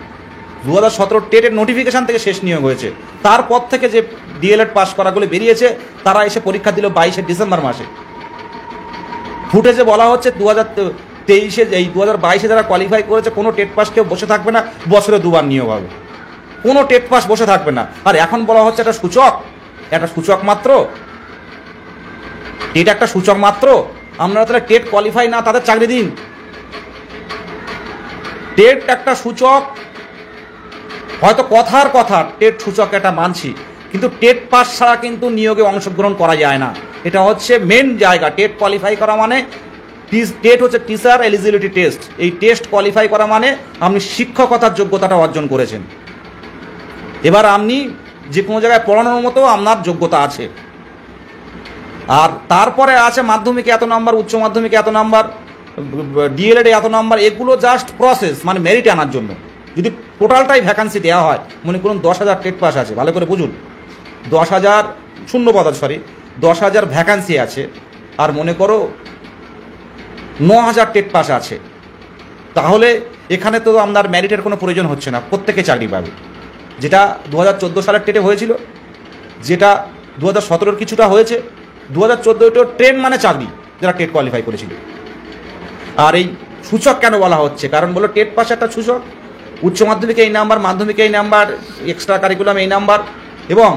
S1: 2017 টেটের নোটিফিকেশান থেকে শেষ নিয়োগ হয়েছে। তারপর থেকে যে ডিএলএড পাস করাগুলো বেরিয়েছে, তারা এসে পরীক্ষা দিল 22শে ডিসেম্বর মাসে। ফুটেজে বলা হচ্ছে 2023-এ, এই 2022-এ যারা কোয়ালিফাই করেছে, কোনো টেট পাস কেউ বসে থাকবে না, বছরে 2বার নিয়োগ হবে, কোনো টেট পাস বসে থাকবে না। আর এখন বলা হচ্ছে একটা সূচক মাত্র, টেট একটা সূচক মাত্র। আপনারা তাহলে টেট কোয়ালিফাই না তাদের চাকরি দিন। টেট একটা সূচক, হয়তো কথার কথা টেট সূচক একটা মানছি, কিন্তু টেট পাস ছাড়া কিন্তু নিয়োগে অংশগ্রহণ করা যায় না। এটা হচ্ছে মেন জায়গা। টেট কোয়ালিফাই করা মানে টেট হচ্ছে টিচার এলিজিবিলিটি টেস্ট। এই টেস্ট কোয়ালিফাই করা মানে আপনি শিক্ষকতার যোগ্যতাটা অর্জন করেছেন। এবার আপনি যে কোনো জায়গায় পড়ানোর মতো আপনার যোগ্যতা আছে। আর তারপরে আছে মাধ্যমিকে এত নাম্বার, উচ্চ মাধ্যমিকে এত নাম্বার, ডিএলএডে এত নাম্বার। এগুলো জাস্ট প্রসেস, মানে মেরিট আনার জন্য। যদি টোটালটাই ভ্যাকান্সি দেওয়া হয়, মনে করুন 10,000 টেট পাস আছে, ভালো করে বুঝুন, 10,000 শূন্যপদ, 10,000 ভ্যাকান্সি আছে, আর মনে করো 9,000 টেট পাস আছে, তাহলে এখানে তো আপনার মেরিটের কোনো প্রয়োজন হচ্ছে না, প্রত্যেকে চাকরি পাবে। যেটা 2014 সালের টেটে হয়েছিল, যেটা 2017 কিছুটা হয়েছে, 2014 ট্রেন মানে চাকরি, যারা টেট কোয়ালিফাই করেছিল। আর এই সূচক কেন বলা হচ্ছে? কারণ বলো টেট পাস একটা সূচক, উচ্চ মাধ্যমিকে এই নাম্বার, মাধ্যমিকে এই নাম্বার, এক্সট্রা কারিকুলাম এই নাম্বার, এবং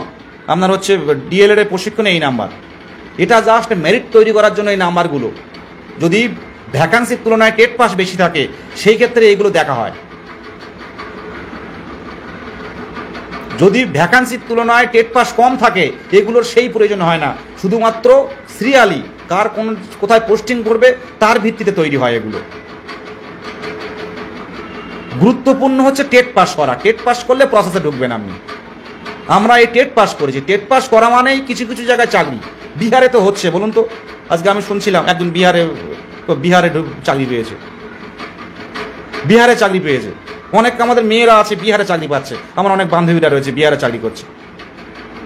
S1: আপনার হচ্ছে ডিএলএড এর প্রশিক্ষণে এই নাম্বার। এটা জাস্ট মেরিট তৈরি করার জন্য এই নাম্বারগুলো। যদি ভ্যাকান্সির তুলনায় টেট পাস বেশি থাকে, সেই ক্ষেত্রে এইগুলো দেখা হয়। যদি ভ্যাকান্সির তুলনায় টেট পাস কম থাকে, এগুলোর সেই প্রয়োজন হয় না। শুধুমাত্র সিরিয়ালি কার কোন কোথায় পোস্টিং করবে তার ভিত্তিতে তৈরি হয় এগুলো। গুরুত্বপূর্ণ হচ্ছে টেট পাস করা। টেট পাস করলে প্রসেসে ঢুকবেন আপনি। আমরা এই টেট পাস করেছি। টেট পাস করা মানেই কিছু কিছু জায়গায় চাকরি। বিহারে তো হচ্ছে, বলুন তো, আজকে আমি শুনছিলাম একজন বিহারে চাকরি পেয়েছে, বিহারে চাকরি পেয়েছে। অনেক আমাদের মেয়েরা আছে বিহারে চাকরি পাচ্ছে। আমার অনেক বান্ধবীরা রয়েছে বিহারে চাকরি করছে,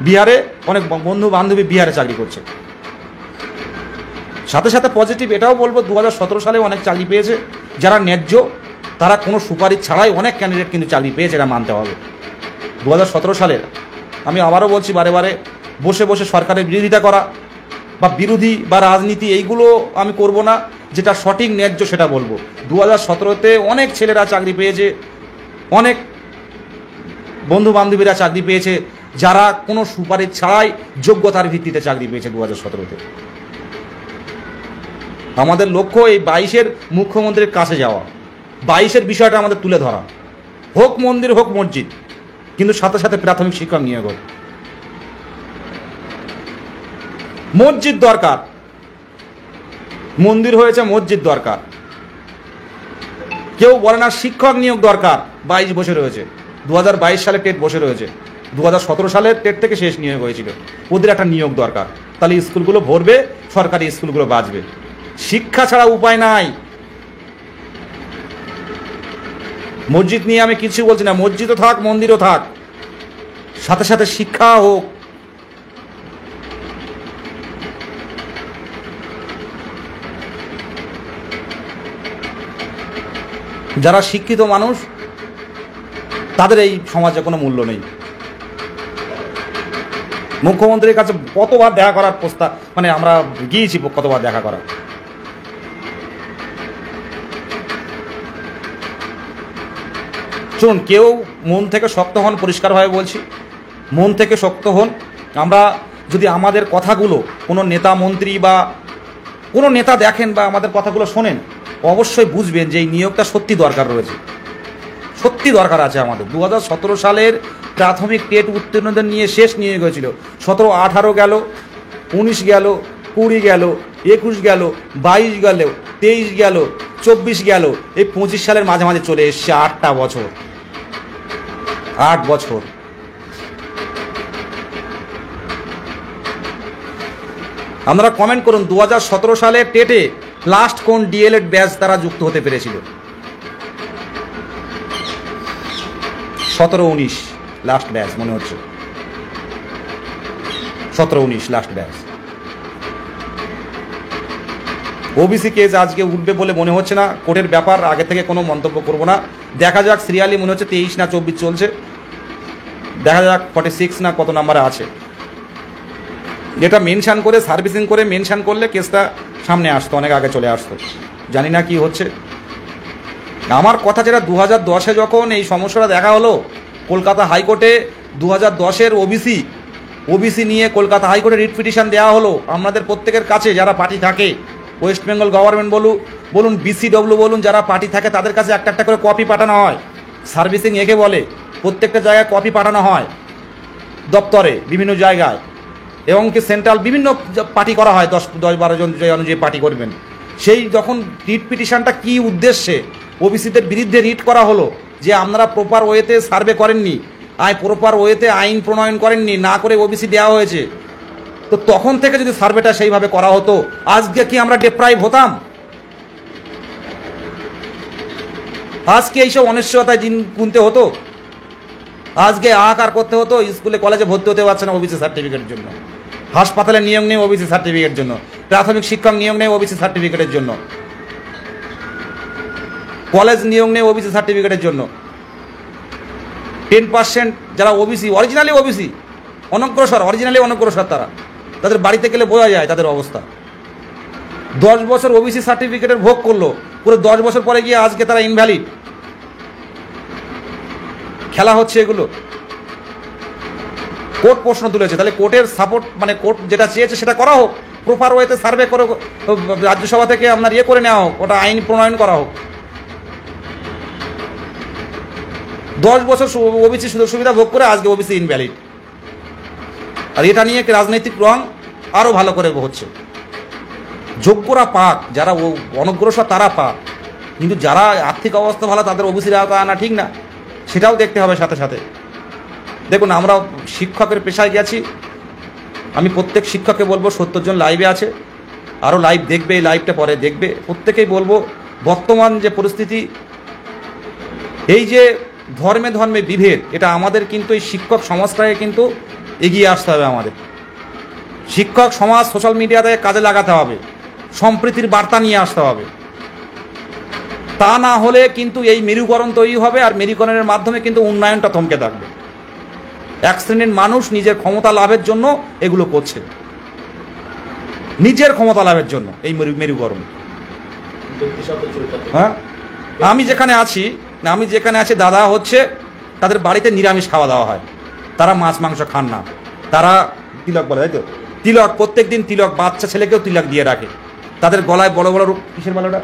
S1: বিহারে অনেক বন্ধু বান্ধবী বিহারে চাকরি করছে। সাথে সাথে পজিটিভ এটাও বলবো, 2017 সালে অনেক চাকরি পেয়েছে যারা ন্যায্য, তারা কোনো সুপারিশ ছাড়াই অনেক ক্যান্ডিডেট কিন্তু চাকরি পেয়েছে, এটা মানতে হবে। 2017 সালের, আমি আবারও বলছি বারে বারে, বসে বসে সরকারের বিরোধিতা করা বা বিরোধী বা রাজনীতি এইগুলো আমি করব না। যেটা সঠিক ন্যায্য সেটা বলবো। 2017-তে অনেক ছেলেরা চাকরি পেয়েছে, অনেক বন্ধু বান্ধবীরা চাকরি পেয়েছে, যারা কোনো সুপারিশ ছাড়াই যোগ্যতার ভিত্তিতে চাকরি পেয়েছে 2017-তে। আমাদের লক্ষ্য এই 22-এর মুখ্যমন্ত্রীর কাছে যাওয়া, 22-এর বিষয়টা আমাদের তুলে ধরা। হোক মন্দির হোক মসজিদ, কিন্তু সাথে সাথে প্রাথমিক শিক্ষক নিয়োগ হোক। মসজিদ দরকার, মন্দির হয়েছে, মসজিদ দরকার। কেউ বলে না শিক্ষক নিয়োগ দরকার। 22 বসে রয়েছে, 2022 সালে টেট বসে রয়েছে, 2017 সালের টেট থেকে শেষ নিয়োগ হয়েছিল। ওদের একটা নিয়োগ দরকার, তাহলে স্কুলগুলো ভরবে, সরকারি স্কুলগুলো বাঁচবে। শিক্ষা ছাড়া উপায় নাই। মসজিদ নিয়ে আমি কিছু বলছি না, মসজিদও থাক, মন্দিরও থাক, সাথে সাথে শিক্ষা হোক। যারা শিক্ষিত মানুষ, তাদের এই সমাজে কোনো মূল্য নেই। মুখ্যমন্ত্রীর কাছে কতবার দেখা করার প্রস্তাব, মানে আমরা গিয়েছি কতবার দেখা করা। শুনুন, কেউ মন থেকে শক্ত হন, পরিষ্কারভাবে বলছি, মন থেকে শক্ত হন। আমরা যদি আমাদের কথাগুলো কোনো নেতা মন্ত্রী বা কোনো নেতা দেখেন বা আমাদের কথাগুলো শোনেন, অবশ্যই বুঝবেন যে এই নিয়োগটা সত্যি দরকার রয়েছে, সত্যি দরকার আছে আমাদের। 2017 সালের প্রাথমিক টেট উত্তীর্ণদের নিয়ে শেষ নিয়োগ হয়েছিল। 17, 18 গেল, 19 গেল, 20 গেল, 21 গেল, 22 গেল, 23 গেল, 24 গেল, এই 25 সালের মাঝে মাঝে চলে এসছে। 8টা বছর, 8 বছর। আপনারা কমেন্ট করুন, 2017 সালের টেটে লাস্ট কোন ডিএলএড ব্যাচ তারা যুক্ত হতে পেরেছিল? 17-19 লাস্ট ব্যাচ মনে হচ্ছে, 17-19 লাস্ট ব্যাচ। ওবিসি কেস আজকে উঠবে বলে মনে হচ্ছে না। কোর্টের ব্যাপার, আগে থেকে কোনো মন্তব্য করব না। দেখা যাক, সিরিয়ালি মনে হচ্ছে 23 না 24 চলছে। দেখা যাক 46 না কত নাম্বারে আছে। যেটা মেনশান করে, সার্ভিসিং করে মেনশান করলে কেসটা সামনে আসতো, অনেক আগে চলে আসতো। জানি না কি হচ্ছে। আমার কথা যেটা, 2010-এ যখন এই সমস্যাটা দেখা হলো কলকাতা হাইকোর্টে, 2010-এর ওবিসি নিয়ে কলকাতা হাইকোর্টে রিট পিটিশন দেওয়া হলো আপনাদের প্রত্যেকের কাছে, যারা পার্টি থাকে, ওয়েস্ট বেঙ্গল গভর্নমেন্ট বলুন, বিসিডব্লিউ বলুন, যারা পার্টি থাকে তাদের কাছে একটা একটা করে কপি পাঠানো হয়। সার্ভিসিং একে বলে। প্রত্যেকটা জায়গায় কপি পাঠানো হয় দপ্তরে, বিভিন্ন জায়গায়, এবং কি সেন্ট্রাল বিভিন্ন পার্টি করা হয়, 10-12 জন যে অনুযায়ী পার্টি করবেন, সেই যখন রিট পিটিশনটা কি উদ্দেশ্যে ওবিসিদের বিরুদ্ধে রিট করা হলো, যে আপনারা প্রপার ওয়েতে সার্ভে করেননি, প্রপার ওয়েতে আইন প্রণয়ন করেননি, না করে ওবিসি দেওয়া হয়েছে, তো তখন থেকে যদি সার্ভেটা সেইভাবে করা হতো, আজকে কি আমরা ডেপ্রাইভ হতাম? আজকে এইসব অনিশ্চয়তায় দিন গুনতে হতো? আজকে আকার করতে হতো? স্কুলে কলেজে ভর্তি হতে পারছে না ওবিসি সার্টিফিকেটের জন্য, হাসপাতালে নিয়োগ নেই ওবিসি সার্টিফিকেটের জন্য, প্রাথমিক শিক্ষক নিয়োগ নেই ওবিসি সার্টিফিকেটের জন্য, কলেজ নিয়োগ নেই ওবিসি সার্টিফিকেটের জন্য। 10% যারা ওবিসি, অরিজিনালি ওবিসি, অরিজিনালি অনগ্রসর, তাদের বাড়িতে গেলে বোঝা যায় তাদের অবস্থা। 10 বছর ওবিসি সার্টিফিকেটের ভোগ করলো, পুরো 10 বছর পরে গিয়ে আজকে তারা ইনভ্যালিড। খেলা হচ্ছে এগুলো। কোর্ট প্রশ্ন তুলেছে, তাহলে কোর্টের সাপোর্ট, মানে কোর্ট যেটা চেয়েছে সেটা করা হোক, প্রপার ওয়েতে সার্ভে করে রাজ্যসভা থেকে আপনার করে নেওয়া হোক, ওটা আইন প্রণয়ন করা হোক। 10 বছর ওবিসি সুযোগ সুবিধা ভোগ করে আজকে ওবিসি ইনভ্যালিড। আর এটা নিয়ে রাজনৈতিক রং আরো ভালো করে হচ্ছে। যোগ্যরা পাক, যারা অনগ্রসর তারা পাক, কিন্তু যারা আর্থিক অবস্থা ভালো তাদের ওবিসির আওতায় আনা ঠিক না, সেটাও দেখতে হবে সাথে সাথে। দেখুন, আমরা শিক্ষকের পেশায় গেছি, আমি প্রত্যেক শিক্ষককে বলবো, 70 জন লাইভে আছে, আরও লাইভ দেখবে, এই লাইভটা পরে দেখবে, প্রত্যেকেই বলবো বর্তমান যে পরিস্থিতি, এই যে ধর্মে ধর্মে বিভেদ, এটা আমাদের কিন্তু এই শিক্ষক সমাজটাকে কিন্তু এগিয়ে আসতে হবে। আমাদের শিক্ষক সমাজ সোশ্যাল মিডিয়াতে কাজে লাগাতে হবে, সম্প্রীতির বার্তা নিয়ে আসতে হবে। তা না হলে কিন্তু এই মেরুকরণ তৈরি হবে, আর মেরুকরণের মাধ্যমে কিন্তু উন্নয়নটা থমকে থাকবে। এক শ্রেণীর মানুষ নিজের ক্ষমতা লাভের জন্য এগুলো করছে, নিজের ক্ষমতা লাভের জন্য এই মেরুকরণ। হ্যাঁ, আমি যেখানে আছি দাদা হচ্ছে, তাদের বাড়িতে নিরামিষ খাওয়া দাওয়া হয়, তারা মাছ মাংস খান না, তারা তিলক বলে, তাই তো? তিলক, প্রত্যেক দিন তিলক, বাচ্চা ছেলেকেও তিলক দিয়ে রাখে, তাদের গলায় বড় বড় কিসের মালাটা,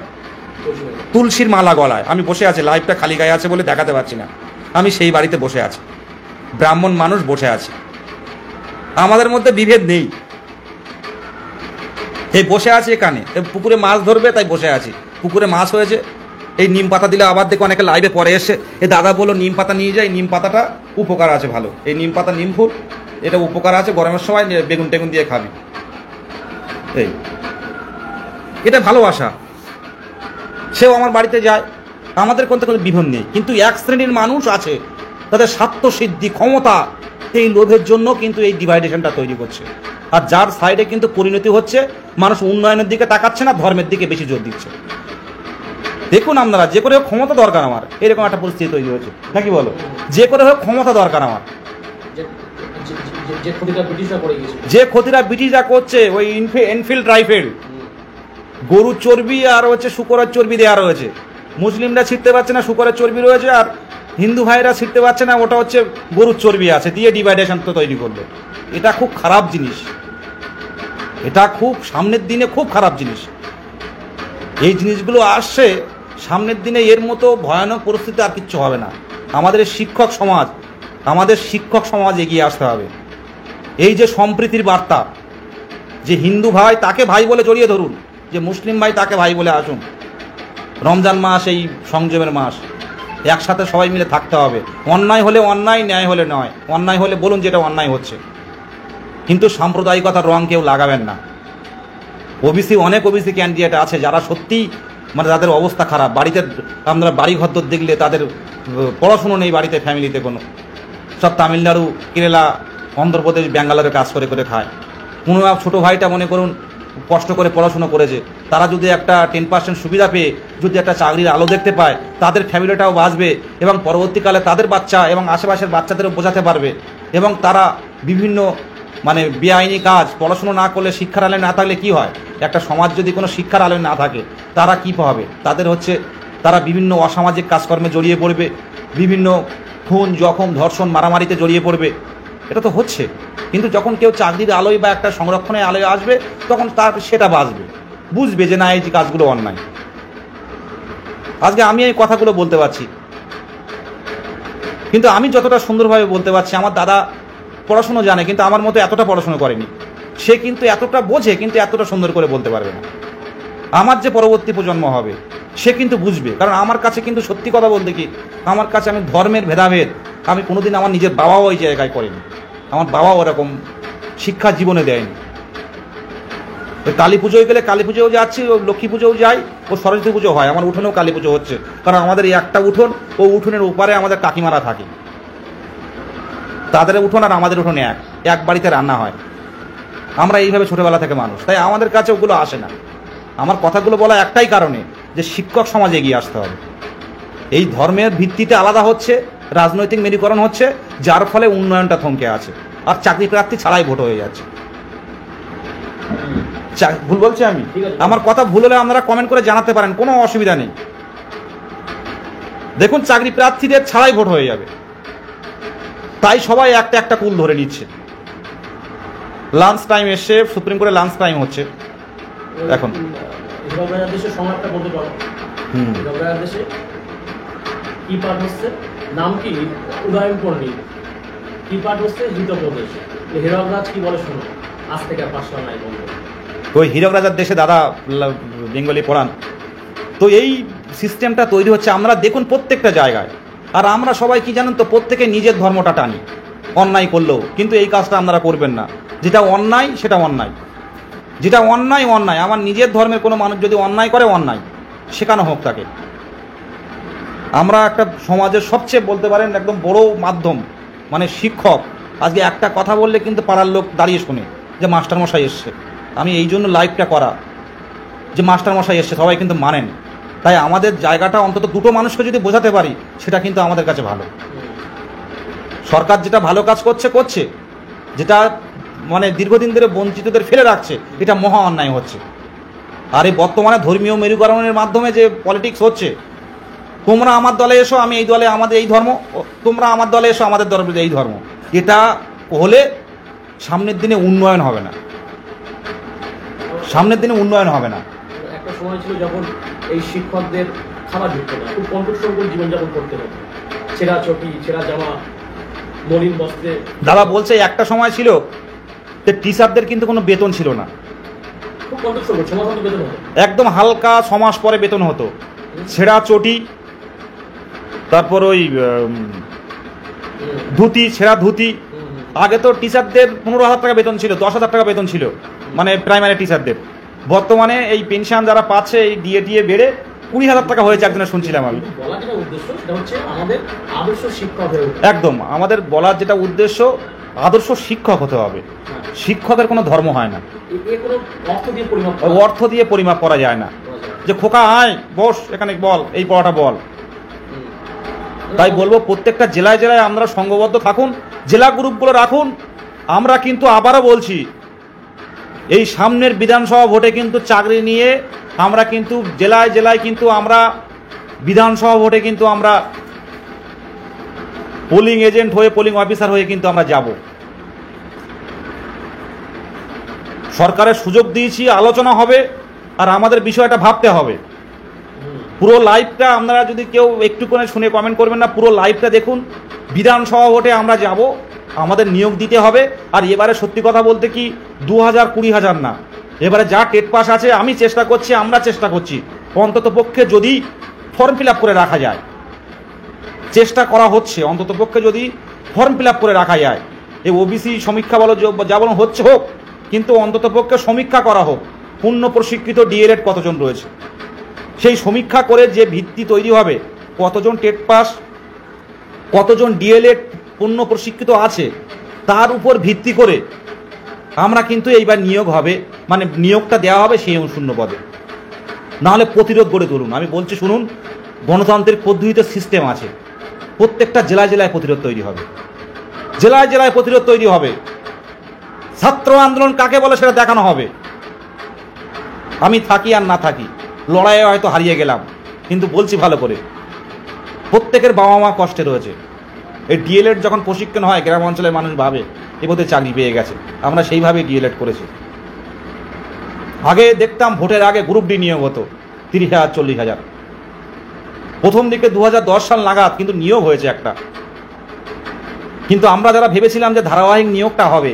S1: তুলসীর মালা গলায়। আমি বসে আছি, লাইভটা খালি গায়ে আছে বলে দেখাতে পারছি না, আমি সেই বাড়িতে বসে আছি, ব্রাহ্মণ মানুষ বসে আছে, আমাদের মধ্যে বিভেদ নেই। এই বসে আছে এখানে, পুকুরে মাছ ধরবে তাই বসে আছি, পুকুরে মাছ হয়েছে, এই নিম পাতা দিলে আবার দেখো অনেকে লাইভে পরে এসে, এই দাদা বললো নিম পাতা নিয়ে যাই, নিম পাতাটা উপকার আছে ভালো, এই নিম পাতা, নিম ফুল, এটা উপকার আছে, গরমের সময় বেগুন টেগুন দিয়ে খাবি। এই এটা ভালোবাসা। সেও আমার বাড়িতে যায়, আমাদের কোনো বিভেদ নেই, কিন্তু এক শ্রেণীর মানুষ আছে, তাদের স্বার্থ সিদ্ধি, ক্ষমতা, এই লোভের জন্য কিন্তু এই ডিভাইডেশনটা তৈরি করছে। আর যার সাইডে কিন্তু পরিণতি হচ্ছে, মানুষ উন্নয়নের দিকে তাকাচ্ছে না, ধর্মের দিকে বেশি জোর দিচ্ছে। দেখুন আপনারা, যে করে হোক ক্ষমতা দরকার আমার, এরকম একটা পরিস্থিতি তৈরি হয়েছে, নাকি বলো? যে করে হোক ক্ষমতা দরকার আমার। যে ক্ষতিটা ব্রিটিশরা করছে, ওই এনফিল্ড রাইফেল, গরুর চর্বি আর হচ্ছে শুকরের চর্বি দেওয়া রয়েছে, মুসলিমরা ছিটতে পারছে না, শুকরের চর্বি রয়েছে, আর হিন্দু ভাইরা ছিটতে পারছে না, ওটা হচ্ছে গরুর চর্বি আছে, দিয়ে ডিভাইডেশন তো তৈরি করলো। এটা খুব খারাপ জিনিস, এটা খুব সামনের দিনে খুব খারাপ জিনিস। এই জিনিসগুলো আসছে সামনের দিনে, এর মতো ভয়ানক পরিস্থিতি আর কিচ্ছু হবে না। আমাদের শিক্ষক সমাজ এগিয়ে আসতে হবে। এই যে সম্প্রীতির বার্তা, যে হিন্দু ভাই তাকে ভাই বলে জড়িয়ে ধরুন, যে মুসলিম ভাই তাকে ভাই বলে আসুন। রমজান মাস এই সংযমের মাস, একসাথে সবাই মিলে থাকতে হবে। অন্যায় হলে অন্যায়, ন্যায় হলে নয়। অন্যায় হলে বলুন যেটা অন্যায় হচ্ছে, কিন্তু সাম্প্রদায়িকতার রং কেউ লাগাবেন না। অনেক ওবিসি ক্যান্ডিডেট আছে যারা সত্যি মানে তাদের অবস্থা খারাপ, বাড়িতে আমরা বাড়ি ঘর দেখলে তাদের পড়াশুনো নেই, বাড়িতে ফ্যামিলিতে কোনো, সব তামিলনাড়ু, কেরালা, অন্ধ্রপ্রদেশ, ব্যাঙ্গালোরে কাজ করে করে খায়। কোনো ছোটো ভাইটা মনে করুন কষ্ট করে পড়াশুনো করেছে, তারা যদি একটা 10% সুবিধা পেয়ে যদি একটা চাকরির আলো দেখতে পায়, তাদের ফ্যামিলিটাও বাঁচবে, এবং পরবর্তীকালে তাদের বাচ্চা এবং আশেপাশের বাচ্চাদেরও বোঝাতে পারবে। এবং তারা বিভিন্ন মানে বেআইনি কাজ, পড়াশুনো না করলে, শিক্ষার আলোয় না থাকলে কি হয়, একটা সমাজ যদি কোনো শিক্ষার আলোয় না থাকে, তারা কী পাবে? তারা বিভিন্ন অসামাজিক কাজকর্মে জড়িয়ে পড়বে, বিভিন্ন খুন, জখম, ধর্ষণ, মারামারিতে জড়িয়ে পড়বে। এটা তো হচ্ছে। কিন্তু যখন কেউ চাকরির আলোয় বা একটা সংরক্ষণের আলোয় আসবে, তখন তার সেটা বাঁচবে, বুঝবে যে না, এই যে কাজগুলো অন্যায়। আজকে আমি এই কথাগুলো বলতে পারছি, কিন্তু আমি যতটা সুন্দরভাবে বলতে পারছি, আমার দাদা পড়াশুনো জানে, কিন্তু আমার মতো এতটা পড়াশুনো করেনি। সে কিন্তু এতটা বোঝে, কিন্তু এতটা সুন্দর করে বলতে পারবে না। আমার যে পরবর্তী প্রজন্ম হবে সে কিন্তু বুঝবে। কারণ আমার কাছে কিন্তু সত্যি কথা বলতে কি, আমার কাছে আমি ধর্মের ভেদাভেদ আমি কোনোদিন আমার নিজের বাবাও ওই জায়গায় করেনি, আমার বাবাও ওরকম শিক্ষা জীবনে দেয়নি। কালী পুজোয় গেলে কালী পুজোও যাচ্ছি, ও লক্ষ্মী পুজোও যাই, ও সরস্বতী পুজো হয়, আমার উঠোনেও কালী পুজো হচ্ছে। কারণ আমাদের এই একটা উঠোন, ও উঠোনের ওপারে আমাদের কাকিমারা থাকে, তাদের উঠোন আর আমাদের উঠোনে এক বাড়িতে রান্না হয়। আমরা এইভাবে ছোটোবেলা থেকে মানুষ, তাই আমাদের কাছে ওগুলো আসে না। আমার কথাগুলো বলা একটাই কারণে যে শিক্ষক সমাজে এগিয়ে আসতে হবে। এই ধর্মের ভিত্তিতে আলাদা হচ্ছে, রাজনৈতিক মেরুকরণ হচ্ছে, যার ফলে উন্নয়নটা থমকে আছে, আর চাকরি প্রার্থী ছাড়াই ভোট হয়ে যাচ্ছে। ভুল বলছি আমি? আমার কথা ভুল হলে আপনারা কমেন্ট করে জানাতে পারেন, কোনো অসুবিধা নেই। দেখুন, চাকরি প্রার্থীদের ছাড়াই ভোট হয়ে যাবে, তাই সবাই একটা একটা কুল ধরে নিচ্ছে। লাঞ্চ টাইম এসে সুপ্রিম কোর্টে লাঞ্চ টাইম হচ্ছে এখন।
S2: নাম কি উদয়ন পণ্ডিত, কি পাঠ হচ্ছে হিতপ্রদেশ। হীরকরাজ কি বলে শোনো, আজ থেকে 5 নাই বলবো।
S1: ওই হীরক রাজার দেশে দাদা বেঙ্গলি পড়ান। তো এই সিস্টেমটা তৈরি হচ্ছে, আমরা দেখুন প্রত্যেকটা জায়গায়। আর আমরা সবাই কি জানেন তো, প্রত্যেকে নিজের ধর্মটা টানি অন্যায় করলেও, কিন্তু এই কাজটা আপনারা করবেন না। যেটা অন্যায় সেটা অন্যায়, যেটা অন্যায় অন্যায়। আমার নিজের ধর্মের কোনো মানুষ যদি অন্যায় করে, অন্যায় শেখানো হোক তাকে। আমরা একটা সমাজের সবচেয়ে বলতে পারেন একদম বড় মাধ্যম মানে শিক্ষক। আজকে একটা কথা বললে কিন্তু পাড়ার লোক দাঁড়িয়ে শোনে যে মাস্টারমশাই এসছে। আমি এই জন্য লাইভটা করা, যে মাস্টারমশাই এসছে, সবাই কিন্তু মানেন। তাই আমাদের জায়গাটা অন্তত দুটো মানুষকে যদি বোঝাতে পারি, সেটা কিন্তু আমাদের কাছে ভালো। সরকার যেটা ভালো কাজ করছে, যেটা মানে দীর্ঘদিন ধরে বঞ্চিতদের ফেলে রাখছে, এটা মহা অন্যায় হচ্ছে। আর এই বর্তমানে ধর্মীয় মেরুকরণের মাধ্যমে যে পলিটিক্স হচ্ছে, তোমরা আমার দলে এসো, আমি এই দলে, আমাদের এই ধর্ম, তোমরা আমার দলে এসো, আমাদের দলে এই ধর্ম, এটা হলে সামনের দিনে উন্নয়ন হবে না, সামনের দিনে উন্নয়ন হবে না।
S2: একটা সময় ছিল যখন এই শিক্ষকদের খাবার ঢুকতো না, খুব কন্ট্রোল করে জীবনযাপন করতে হতো, ছেঁড়া চটি, ছেঁড়া জামা, মলিন বস্ত্রে।
S1: দাদা বলছে একটা সময় ছিল যে টিচারদের কিন্তু কোনো বেতন ছিল না,
S2: খুব কন্ট্রোল করে সমাজ বেতন হতো,
S1: একদম হালকা 6 মাস পরে বেতন হতো। ছেঁড়া চটি, তারপর ওই ধুতি, ছেঁড়া ধুতি। আগে তো টিচারদের 15,000 টাকা বেতন ছিল, 10,000 টাকা বেতন ছিল, মানে প্রাইমারি টিচারদের। বর্তমানে এই পেনশন যারা পাচ্ছে, এই ডিএ বেড়ে 20,000 টাকা হয়েছে, একজনের শুনছিলাম আমি। একদম আমাদের বলার যেটা উদ্দেশ্য, আদর্শ শিক্ষক হতে হবে। শিক্ষকের কোনো ধর্ম হয় না, অর্থ দিয়ে পরিমাপ করা যায় না। যে খোকা আয় বস এখানে বল, এই পড়াটা বল। তাই বলবো প্রত্যেকটা জেলায় জেলায় আমরা সংঘবদ্ধ থাকুন, জেলা গ্রুপগুলো রাখুন। আমরা কিন্তু আবারও বলছি, এই সামনের বিধানসভা ভোটে কিন্তু চাকরি নিয়ে আমরা কিন্তু জেলায় জেলায় কিন্তু আমরা বিধানসভা ভোটে কিন্তু আমরা পোলিং এজেন্ট হয়ে, পোলিং অফিসার হয়ে কিন্তু আমরা যাব। সরকারের সুযোগ দিয়েছি, আলোচনা হবে, আর আমাদের বিষয়টা ভাবতে হবে। পুরো লাইভটা আপনারা যদি কেউ একটু করে শুনে কমেন্ট করবেন না, পুরো লাইভটা দেখুন। বিধানসভা ভোটে আমরা যাব, আমাদের নিয়োগ দিতে হবে। আর এবারে সত্যি কথা বলতে কি 2,000 20,000 না, এবারে যা টেট পাস আছে, আমি চেষ্টা করছি, আমরা চেষ্টা করছি, অন্তত পক্ষে যদি ফর্ম ফিল আপ করে রাখা যায়, চেষ্টা করা হচ্ছে, অন্তত পক্ষে যদি ফর্ম ফিল আপ করে রাখা যায়। এই ওবিসি সমীক্ষা বলো যা বলো হচ্ছে হোক, কিন্তু অন্তত পক্ষে সমীক্ষা করা হোক, পূর্ণ প্রশিক্ষিত ডিএলএড কতজন রয়েছে, সেই সমীক্ষা করে যে ভিত্তি তৈরি হবে, কতজন টেট পাস, কতজন ডিএলএড পূর্ণ প্রশিক্ষিত আছে, তার উপর ভিত্তি করে আমরা কিন্তু এইবার নিয়োগ হবে, মানে নিয়োগটা দেওয়া হবে সেই শূন্য পদে। নাহলে প্রতিরোধ গড়ে তুলুন। আমি বলছি শুনুন, গণতান্ত্রিক পদ্ধতিতে সিস্টেম আছে, প্রত্যেকটা জেলায় জেলায় প্রতিরোধ তৈরি হবে, জেলায় জেলায় প্রতিরোধ তৈরি হবে। ছাত্র আন্দোলন কাকে বলে সেটা দেখানো হবে। আমি থাকি আর না থাকি, লড়াইয়ে হয়তো হারিয়ে গেলাম, কিন্তু বলছি ভালো করে, প্রত্যেকের বাবা মা কষ্টে রয়েছে। এই ডিএলএড যখন প্রশিক্ষণ হয়, গ্রাম অঞ্চলের মানুষ ভাবে এ চাকরি পেয়ে গেছে। আমরা সেইভাবেই ডিএলএড করেছি। আগে দেখতাম ভোটের আগে গ্রুপ ডি নিয়োগ হতো 30,000 40,000, প্রথম দিকে 2010 সাল নাগাদ কিন্তু নিয়োগ হয়েছে একটা। কিন্তু আমরা যারা ভেবেছিলাম যে ধারাবাহিক নিয়োগটা হবে,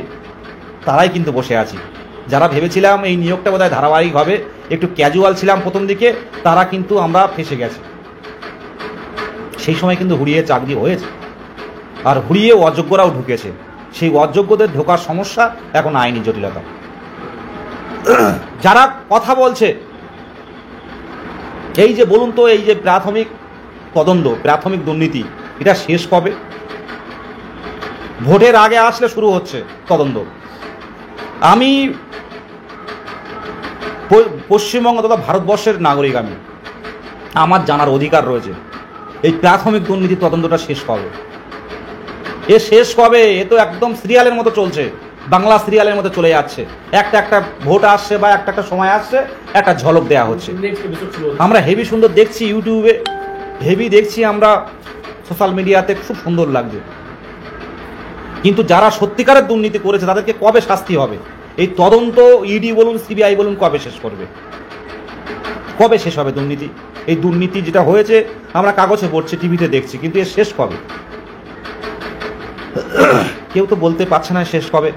S1: তারাই কিন্তু বসে আছি। যারা ভেবেছিলাম এই নিয়োগটা বোধহয় ধারাবাহিক হবে, একটু ক্যাজুয়াল ছিলাম প্রথম দিকে, তারা কিন্তু আমরা ফেসে গেছি। সেই সময় কিন্তু হুড়িয়ে চাকরি হয়েছে, আর হুড়িয়ে অযোগ্যরাও ঢুকেছে। সেই অযোগ্যদের ঢোকার সমস্যা এখন আইনি জটিলতা। যারা কথা বলছে, এই যে বলুন তো, এই যে প্রাথমিক তদন্ত, প্রাথমিক দুর্নীতি, এটা শেষ কবে? ভোটের আগে আসলে শুরু হচ্ছে তদন্ত। আমি পশ্চিমবঙ্গ তথা ভারতবর্ষের নাগরিক, আমার জানার অধিকার রয়েছে এই প্রাথমিক দুর্নীতি তদন্তটা শেষ কবে? এ শেষ কবে? এ তো একদম সিরিয়ালের মতো চলছে, বাংলা সিরিয়ালের মতো চলে যাচ্ছে। একটা ভোট আসছে বা একটা সময় আসছে, একটা ঝলক দেয়া হচ্ছে। আমরা হেভি সুন্দর দেখছি, ইউটিউবে হেভি দেখছি, আমরা সোশ্যাল মিডিয়াতে খুব সুন্দর লাগছে। কিন্তু যারা সত্যিকারের দুর্নীতি করেছে তাদেরকে কবে শাস্তি হবে? এই তদন্ত ইডি বলুন, সিবিআই বলুন, কবে শেষ করবে? কবে শেষ হবে দুর্নীতি? এই দুর্নীতি যেটা হয়েছে আমরা কাগজে পড়ছি, টিভিতে দেখছি, কিন্তু এর শেষ কবে? কেউ তো বলতে পারছে না শেষ কবে।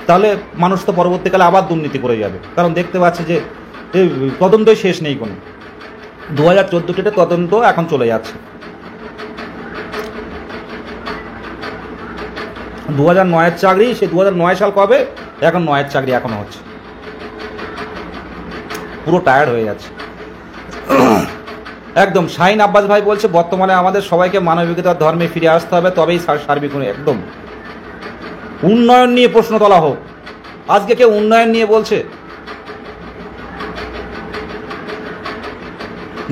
S1: তাহলে মানুষ তো পরবর্তীকালে আবার দুর্নীতি করে যাবে, কারণ দেখতে পাচ্ছে যে তদন্তই শেষ নেই কোনো। 2014 তদন্ত এখন চলে যাচ্ছে। 2009-এর চাকরি, সে 2009 সাল কবে, এখন 9-এর চাকরি এখনো হচ্ছে। পুরো টায়ার্ড হয়ে যাচ্ছে একদম। শাহিন আব্বাস ভাই বলছে বর্তমানে আমাদের সবাইকে মানবিকতার ধর্মে ফিরে আসতে হবে, তবেই সার্বিক একদম উন্নয়ন নিয়ে প্রশ্ন তোলা হোক। আজকে কেউ উন্নয়ন নিয়ে বলছে?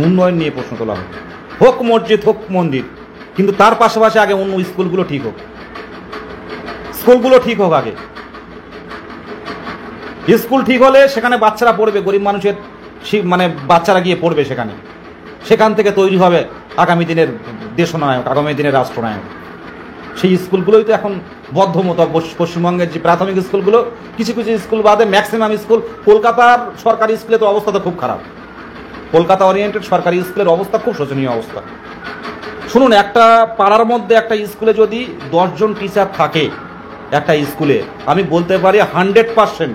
S1: উন্নয়ন নিয়ে প্রশ্ন তোলা হোক, হোক মসজিদ, হোক মন্দির, কিন্তু তার পাশাপাশি আগে অন্য স্কুলগুলো ঠিক হোক। স্কুলগুলো ঠিক হোক আগে। স্কুল ঠিক হলে সেখানে বাচ্চারা পড়বে, গরিব মানুষের মানে বাচ্চারা গিয়ে পড়বে সেখানে, সেখান থেকে তৈরি হবে আগামী দিনের দেশনায়ক, আগামী দিনের রাষ্ট্রনায়ক। সেই স্কুলগুলোই তো এখন বদ্ধমূল। পশ্চিমবঙ্গের যে প্রাথমিক স্কুলগুলো, কিছু কিছু স্কুল বাদে ম্যাক্সিমাম স্কুল, কলকাতার সরকারি স্কুলে তো অবস্থা তো খুব খারাপ। কলকাতা ওরিয়েন্টেড সরকারি স্কুলের অবস্থা খুব শোচনীয় অবস্থা। শুনুন, একটা পাড়ার মধ্যে একটা স্কুলে যদি 10 জন টিচার থাকে একটা স্কুলে, আমি বলতে পারি 100%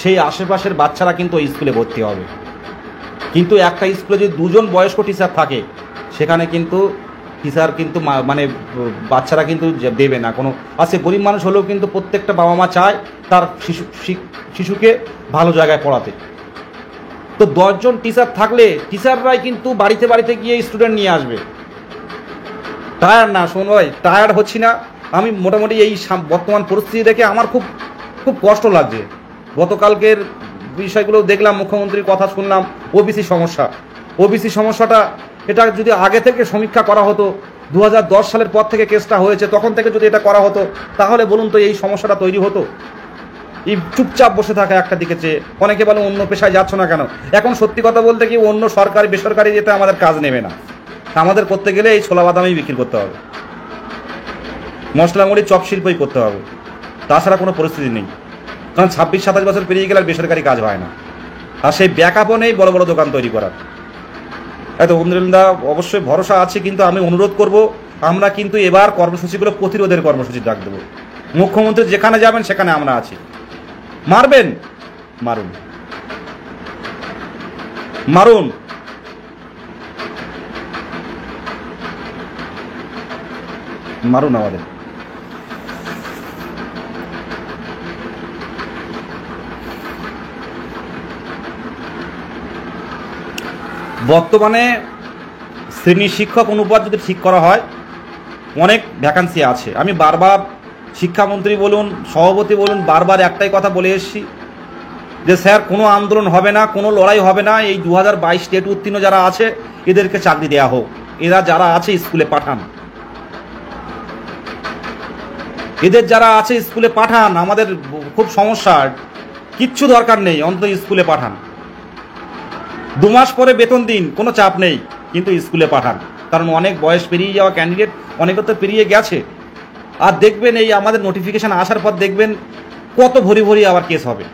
S1: সেই আশেপাশের বাচ্চারা কিন্তু ওই স্কুলে ভর্তি হবে। কিন্তু একটা স্কুলে যদি 2 জন বয়স্ক টিচার থাকে, সেখানে কিন্তু টিচার কিন্তু মানে বাচ্চারা কিন্তু দেবে না কোনো। আছে গরিব মানুষ হলেও কিন্তু প্রত্যেকটা বাবা মা চায় তার শিশুকে ভালো জায়গায় পড়াতে। তো 10 জন টিচার থাকলে টিচাররাই কিন্তু বাড়িতে বাড়িতে গিয়ে স্টুডেন্ট নিয়ে আসবে। টায়ার্ড না? শোনো ভাই, টায়ার্ড হচ্ছি না আমি। মোটামুটি এই বর্তমান পরিস্থিতি দেখে আমার খুব খুব কষ্ট লাগছে। গতকালকের বিষয়গুলো দেখলাম, মুখ্যমন্ত্রীর কথা শুনলাম, ওবিসি সমস্যাটা, এটা যদি আগে থেকে সমীক্ষা করা হতো, 2010 সালের পর থেকে কেসটা হয়েছে, তখন থেকে যদি এটা করা হতো, তাহলে বলুন তো এই সমস্যাটা তৈরি হতো? এই চুপচাপ বসে থাকা একটা দিকে চেয়ে, অনেকে বলে অন্য পেশায় যাচ্ছ না কেন? এখন সত্যি কথা বলতে কি, অন্য সরকারি বেসরকারি যেতে আমাদের কাজ নেবে না। আমাদের করতে গেলে এই ছোলা বাদামই বিক্রি করতে হবে, মশলা মুড়ি চপ শিল্পই করতে হবে, তাছাড়া কোনো পরিস্থিতি নেই। কারণ 26-27 বছর পেরিয়ে গেলে আর বেসরকারি কাজ হয় না, আর সেই ব্যাকআপও নেই বড় বড় দোকান তৈরি করার। হয়তো অমৃন্দা অবশ্যই ভরসা আছে, কিন্তু আমি অনুরোধ করব, আমরা কিন্তু এবার কর্মসূচিগুলো প্রতিরোধের কর্মসূচি ডাক দেবো। মুখ্যমন্ত্রী যেখানে যাবেন সেখানে আমরা আছি। মারবেন, মারুন, মারুন। মারুন আমাদের। বর্তমানে শ্রেণী শিক্ষক অনুপাত যদি ঠিক করা হয়, অনেক ভ্যাকান্সি আছে। আমি বারবার শিক্ষামন্ত্রী বলুন, সভাপতি বলুন, বারবার একটাই কথা বলে এসেছি যে স্যার, কোনো আন্দোলন হবে না, কোনো লড়াই হবে না। এই 2022 স্টেট উত্তীর্ণ যারা আছে এদেরকে চাকরি দেওয়া হোক। এরা যারা আছে স্কুলে পাঠান, এদের যারা আছে স্কুলে পাঠান। আমাদের খুব সমস্যা, কিচ্ছু দরকার নেই, অন্তত স্কুলে পাঠান। 2 মাস পরে বেতন দিন, কোনো চাপ নেই, কিন্তু স্কুলে পাঠান। কারণ অনেক বয়স পেরিয়ে যাওয়া ক্যান্ডিডেট, অনেকে তো পেরিয়ে গেছে। আর দেখবেন এই আমাদের নোটিফিকেশান আসার পর দেখবেন কত ভরি ভরি আবার কেস হবে।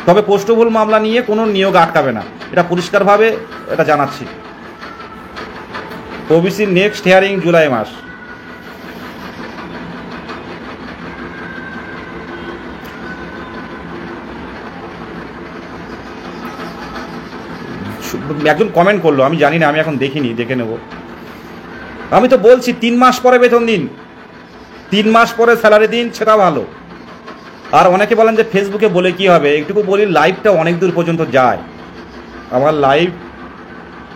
S1: তবে পোস্টবল মামলা নিয়ে কোনো নিয়োগ আটকাবে না, এটা পরিষ্কারভাবে এটা জানাচ্ছি। ওবিসির নেক্সট হিয়ারিং জুলাই মাস। একজন কমেন্ট করলো, আমি জানি না, আমি এখন দেখিনি, দেখে নেব। আমি তো বলছি 3 মাস পরে বেতন দিন, 3 মাস পরে স্যালারি দিন, সেটা ভালো। আর অনেকে বলেন যে ফেসবুকে বলে কি হবে, একটুকু বলি, লাইভটা অনেক দূর পর্যন্ত যায়। আমার লাইভ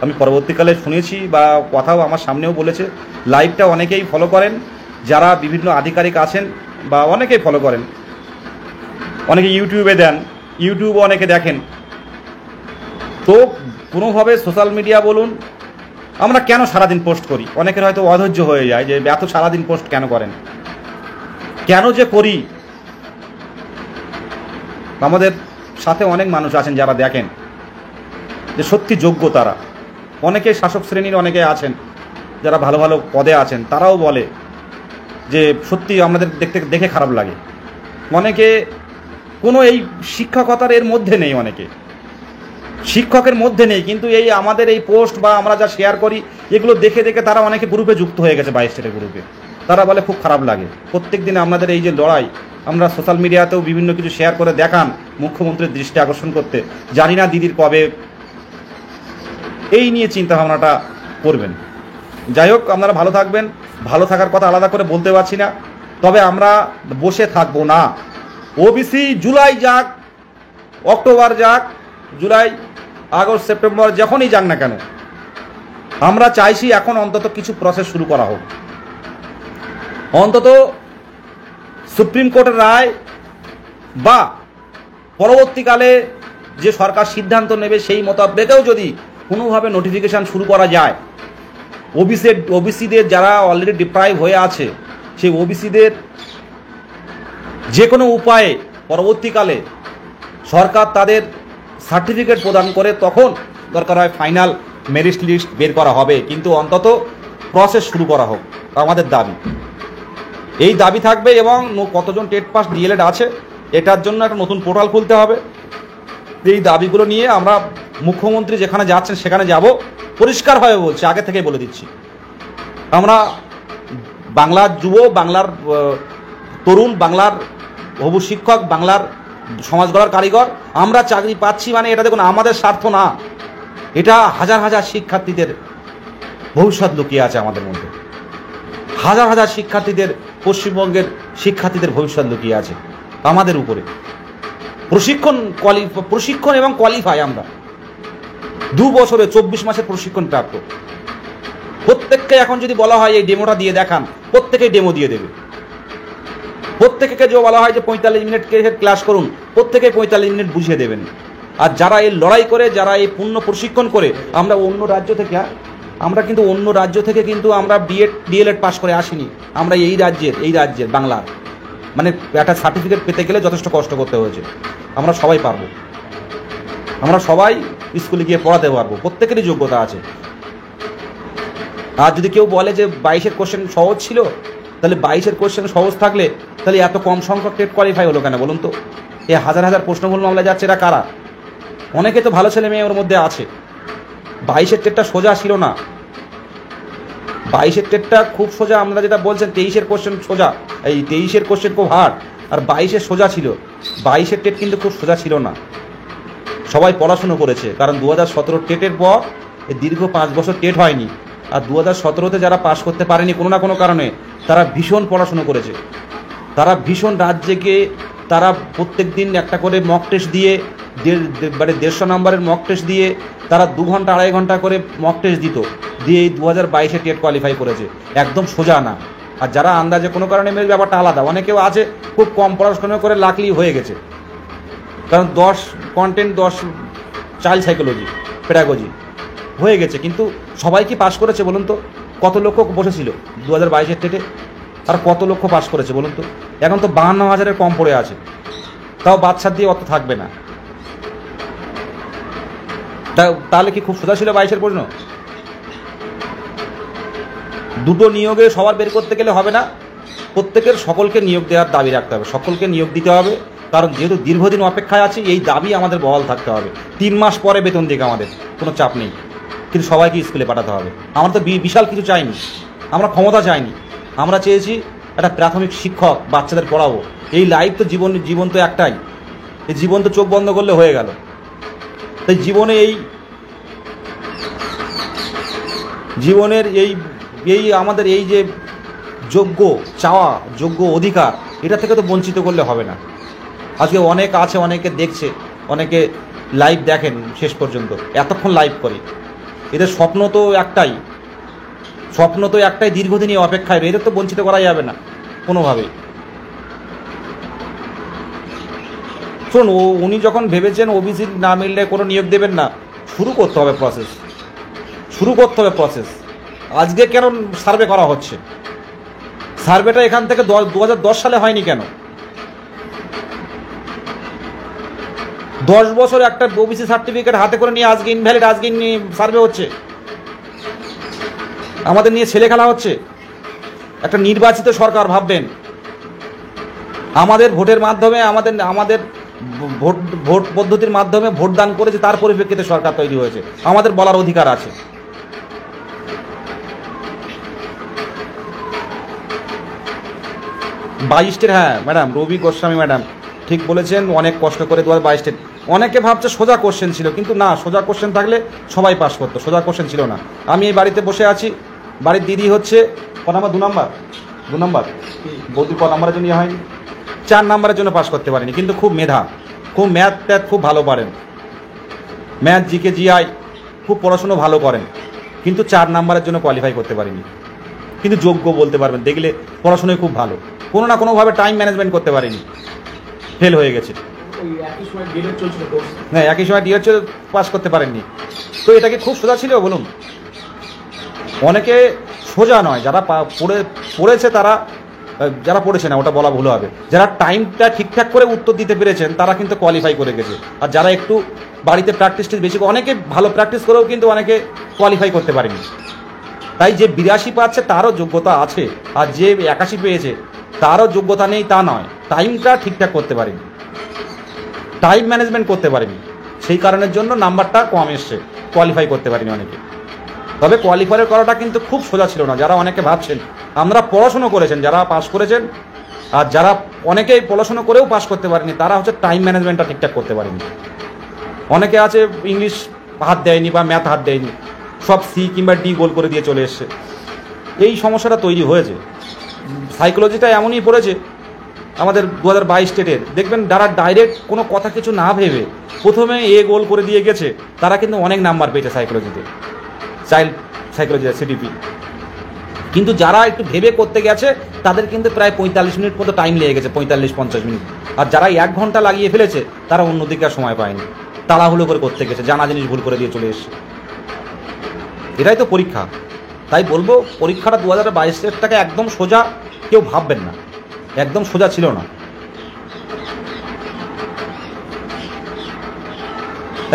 S1: আমি পরবর্তীকালে শুনেছি বা কথাও আমার সামনেও বলেছে, লাইভটা অনেকেই ফলো করেন, যারা বিভিন্ন আধিকারিক আছেন বা অনেকেই ফলো করেন, অনেকে ইউটিউবে দেন, ইউটিউবও অনেকে দেখেন। তো কোনোভাবে সোশ্যাল মিডিয়া বলুন, আমরা কেন সারাদিন পোস্ট করি, অনেকের হয়তো অধৈর্য হয়ে যায় যে এত সারাদিন পোস্ট কেন করেন, কেন যে করি। আমাদের সাথে অনেক মানুষ আছেন যারা দেখেন যে সত্যি যোগ্য, তারা অনেকে শাসক শ্রেণীর অনেকে আছেন যারা ভালো ভালো পদে আছেন, তারাও বলে যে সত্যি আমাদের দেখে খারাপ লাগে। অনেকে কোনো এই শিক্ষকতার এর মধ্যে নেই, অনেকে শিক্ষকের মধ্যে নেই, কিন্তু এই আমাদের এই পোস্ট বা আমরা যা শেয়ার করি এগুলো দেখে দেখে তারা অনেকে গ্রুপে যুক্ত হয়ে গেছে, 22 স্টেটের গ্রুপে। তারা বলে খুব খারাপ লাগে। প্রত্যেক দিন আপনাদের এই যে লড়াই, আমরা সোশ্যাল মিডিয়াতেও বিভিন্ন কিছু শেয়ার করে দেখান মুখ্যমন্ত্রীর দৃষ্টি আকর্ষণ করতে, জানি না দিদির কবে এই নিয়ে চিন্তা ভাবনাটা করবেন। যাই হোক, আপনারা ভালো থাকবেন। ভালো থাকার কথা আলাদা করে বলতে পারছি না, তবে আমরা বসে থাকবো না। ওবিসি জুলাই যাক, অক্টোবর যাক, জুলাই, আগস্ট, সেপ্টেম্বর, যখনই যাক না কেন, আমরা চাইছি এখন অন্তত কিছু প্রসেস শুরু করা হোক। অন্তত সুপ্রিম কোর্টের রায় বা পরবর্তীকালে যে সরকার সিদ্ধান্ত নেবে সেই মোতাবেকেও যদি কোনোভাবে নোটিফিকেশান শুরু করা যায়, ওবিসিদের যারা অলরেডি ডিপ্রাইভ হয়ে আছে, সেই ওবিসিদের যে কোনো উপায়ে পরবর্তীকালে সরকার তাদের সার্টিফিকেট প্রদান করে, তখন দরকার হয় ফাইনাল মেরিট লিস্ট বের করা হবে, কিন্তু অন্তত প্রসেস শুরু করা হোক, আমাদের দাবি। এই দাবি থাকবে। এবং কতজন টেট পাস ডিএলএড আছে, এটার জন্য একটা নতুন পোর্টাল খুলতে হবে। এই দাবিগুলো নিয়ে আমরা মুখ্যমন্ত্রী যেখানে যাচ্ছেন সেখানে যাব, পরিষ্কারভাবে বলছি, আগে থেকে বলে দিচ্ছি। আমরা বাংলার যুব, বাংলার তরুণ, বাংলার হবু শিক্ষক, বাংলার সমাজ গড়ার কারিগর, আমরা চাকরি পাচ্ছি মানে এটা দেখুন আমাদের স্বার্থ না, এটা হাজার হাজার শিক্ষার্থীদের ভবিষ্যৎ লুকিয়ে আছে আমাদের মধ্যে। হাজার হাজার শিক্ষার্থীদের, পশ্চিমবঙ্গের শিক্ষার্থীদের ভবিষ্যৎ লুকিয়ে আছে আমাদের উপরে। প্রশিক্ষণ এবং কোয়ালিফাই আমরা 2 বছরে 24 মাসের প্রশিক্ষণ প্রাপ্ত। প্রত্যেককে এখন যদি বলা হয় এই ডেমোটা দিয়ে দেখান, প্রত্যেকেই ডেমো দিয়ে দেবে। প্রত্যেককে যে বলা হয় যে 45 মিনিট ক্লাস করুন, প্রত্যেকে 45 মিনিট বুঝিয়ে দেবেন। আর যারা এই লড়াই করে, যারা এই পূর্ণ প্রশিক্ষণ করে, আমরা অন্য রাজ্য থেকে, কিন্তু আমরা ডিএলএড পাস করে আসিনি। আমরা এই রাজ্যের বাংলার, মানে একটা সার্টিফিকেট পেতে গেলে যথেষ্ট কষ্ট করতে হয়েছে। আমরা সবাই পারবো, আমরা সবাই স্কুলে গিয়ে পড়াতে পারবো, প্রত্যেকেরই যোগ্যতা আছে। আর যদি কেউ বলে যে 22-এর কোশ্চেন সহজ ছিল, তাহলে 22-এর কোশ্চেন সহজ থাকলে তাহলে এত কম সংখ্যক টেট কোয়ালিফাই হলো কেন বলুন তো? এই হাজার হাজার প্রশ্নমূল মামলা যাচ্ছে, এরা কারা? অনেকে তো ভালো ছেলে মেয়ে ওর মধ্যে আছে। 22-এর টেটটা সোজা ছিল না, 22-এর টেটটা খুব সোজা। আমরা যেটা বলছেন 23-এর কোশ্চেন সোজা, এই 23-এর কোশ্চেন খুব হার্ড, আর 22-এর সোজা ছিল। 22-এর টেট কিন্তু খুব সোজা ছিল না। সবাই পড়াশুনো করেছে, কারণ 2017 টেটের পর এই দীর্ঘ 5 বছর টেট হয়নি। আর 2017-তে যারা পাশ করতে পারেনি কোনো না কোনো কারণে, তারা ভীষণ পড়াশুনো করেছে। তারা ভীষণ রাত জেগে, তারা প্রত্যেক দিন একটা করে মক টেস্ট দিয়ে, 150 নম্বরের মক টেস্ট দিয়ে, তারা 2 ঘন্টা 2.5 ঘন্টা করে মক টেস্ট দিত, দিয়ে এই 2022-এ টেট কোয়ালিফাই করেছে। একদম সোজা না। আর যারা আন্দাজে কোনো কারণে মেরে, ব্যাপারটা আলাদা। অনেকেও আছে খুব কম পড়াশোনা করে লাকলি হয়ে গেছে, কারণ 10 কন্টেন্ট, 10 চাইল্ড সাইকোলজি, পেডাগজি হয়ে গেছে। কিন্তু সবাই কি পাস করেছে বলুন তো? কত লক্ষ বসেছিল 2022-এর টেটে, আর কত লক্ষ পাস করেছে বলুন তো? এখন তো 52,000-এর কম পড়ে আছে, তাও বাচ্চা দিয়ে অত থাকবে না। তাহলে কি খুব সোজা ছিল 22-এর প্রশ্ন? দুটো নিয়োগে সবার বের করতে গেলে হবে না, প্রত্যেকের সকলকে নিয়োগ দেওয়ার দাবি রাখতে হবে, সকলকে নিয়োগ দিতে হবে। কারণ যেহেতু দীর্ঘদিন অপেক্ষায় আছি, এই দাবি আমাদের বহাল থাকতে হবে। 3 মাস পরে বেতন দিক, আমাদের কোনো চাপ নেই, কিন্তু সবাইকে স্কুলে পাঠাতে হবে। আমরা তো বিশাল কিছু চাইনি, আমরা ক্ষমতা চাইনি, আমরা চেয়েছি একটা প্রাথমিক শিক্ষক, বাচ্চাদের পড়াবো। এই লাইফ তো জীবন তো একটাই, এই জীবন তো চোখ বন্ধ করলে হয়ে গেল। তাই জীবনে এই জীবনের এই আমাদের এই যে যোগ্য চাওয়া, যোগ্য অধিকার, এটা থেকে তো বঞ্চিত করলে হবে না। আজকে অনেক আছে, অনেকে দেখছে, অনেকে লাইভ দেখেন শেষ পর্যন্ত, এতক্ষণ লাইভ করে। এদের স্বপ্ন তো একটাই দীর্ঘদিনই অপেক্ষায়, এদের তো বঞ্চিত করা যাবে না কোনোভাবেই। শুনুন, উনি যখন ভেবেছেন ওবিসি না মিললে কোনো নিয়োগ দেবেন না, শুরু করতে হবে প্রসেস। আজকে কেন সার্ভে করা হচ্ছে? সার্ভেটা এখান থেকে 2010 সালে হয়নি কেন? 10 বছর একটা ওবিসি সার্টিফিকেট হাতে করে নিয়ে আজকে ইনভ্যালিড, আজকে সার্ভে হচ্ছে, আমাদের নিয়ে ছেলে খেলা হচ্ছে। একটা নির্বাচিত সরকার, ভাববেন আমাদের ভোটের মাধ্যমে, আমাদের ভোট পদ্ধতির মাধ্যমে ভোট দান করেছে, তার পরিপ্রেক্ষিতে সরকার তৈরি হয়েছে, আমাদের বলার অধিকার আছে। বাইশটের, হ্যাঁ ম্যাডাম, রবি গোস্বামী ম্যাডাম ঠিক বলেছেন, অনেক কষ্ট করে 2022 অনেকে ভাবছে সোজা কোশ্চেন ছিল, কিন্তু না, সোজা কোশ্চেন থাকলে সবাই পাস করতো, সোজা কোশ্চেন ছিল না। আমি এই বাড়িতে বসে আছি, বাড়ির দিদি হচ্ছে ক নাম্বার, 2 নাম্বার বৌদি ক নাম্বারের জন্য হয়নি, 4 নাম্বারের জন্য পাস করতে পারেনি, কিন্তু খুব মেধা, খুব ম্যাথ খুব ভালো পারেন, ম্যাথ জিকে জিআই খুব পড়াশুনো ভালো করেন, কিন্তু 4 নাম্বারের জন্য কোয়ালিফাই করতে পারেনি। কিন্তু যোগ্য বলতে পারবেন, দেখলে পড়াশোনায় খুব ভালো, কোনো না কোনোভাবে টাইম ম্যানেজমেন্ট করতে পারেনি, ফেল হয়ে গেছে। হ্যাঁ, একই সময় ডিএড পাস করতে পারেননি। তো এটা কি খুব সোজা ছিল বলুন? অনেকে সোজা নয়, যারা পড়েছে তারা, যারা পড়েছে না ওটা বলা ভুল হবে, যারা টাইমটা ঠিকঠাক করে উত্তর দিতে পেরেছেন তারা কিন্তু কোয়ালিফাই করে গেছে। আর যারা একটু বাড়িতে প্র্যাকটিস বেশি, অনেকে ভালো প্র্যাকটিস করেও কিন্তু অনেকে কোয়ালিফাই করতে পারেনি। তাই যে 82 পাচ্ছে তারও যোগ্যতা আছে, আর যে 81 পেয়েছে তারও যোগ্যতা নেই তা নয়, টাইমটা ঠিকঠাক করতে পারেনি, টাইম ম্যানেজমেন্ট করতে পারেনি, সেই কারণের জন্য নাম্বারটা কম এসছে, কোয়ালিফাই করতে পারেনি অনেকে। তবে কোয়ালিফাই করাটা কিন্তু খুব সোজা ছিল না। যারা অনেকে ভাবছেন আমরা পড়াশুনো করেছেন, যারা পাস করেছেন, আর যারা অনেকেই পড়াশুনো করেও পাস করতে পারেনি, তারা হচ্ছে টাইম ম্যানেজমেন্টটা ঠিকঠাক করতে পারেনি। অনেকে আছে ইংলিশ হাত দেয়নি বা ম্যাথ হাত দেয়নি, সব সি কিংবা ডি গোল করে দিয়ে চলে এসছে, এই সমস্যাটা তৈরি হয়েছে। সাইকোলজিটা এমনই পড়েছে আমাদের 2022 স্টেটের, দেখবেন যারা ডাইরেক্ট কোনো কথা কিছু না ভেবে প্রথমে গোল করে দিয়ে গেছে, তারা কিন্তু অনেক নাম্বার পেয়েছে সাইকোলজিতে, চাইল্ড সাইকোলজি সিডিপি। কিন্তু যারা একটু ভেবে করতে গেছে তাদের কিন্তু প্রায় 45 মিনিট মতো টাইম লেগে গেছে, 45-50 মিনিট। আর যারা 1 ঘন্টা লাগিয়ে ফেলেছে তারা অন্যদিকে আর সময় পায়নি, তাড়াহুড়ো করে করতে গেছে, জানা জিনিস ভুল করে দিয়ে চলে এসছে। এটাই তো পরীক্ষা। তাই বলবো পরীক্ষাটা 2022-টাকে একদম সোজা কেউ ভাববেন না, একদম সোজা ছিল না,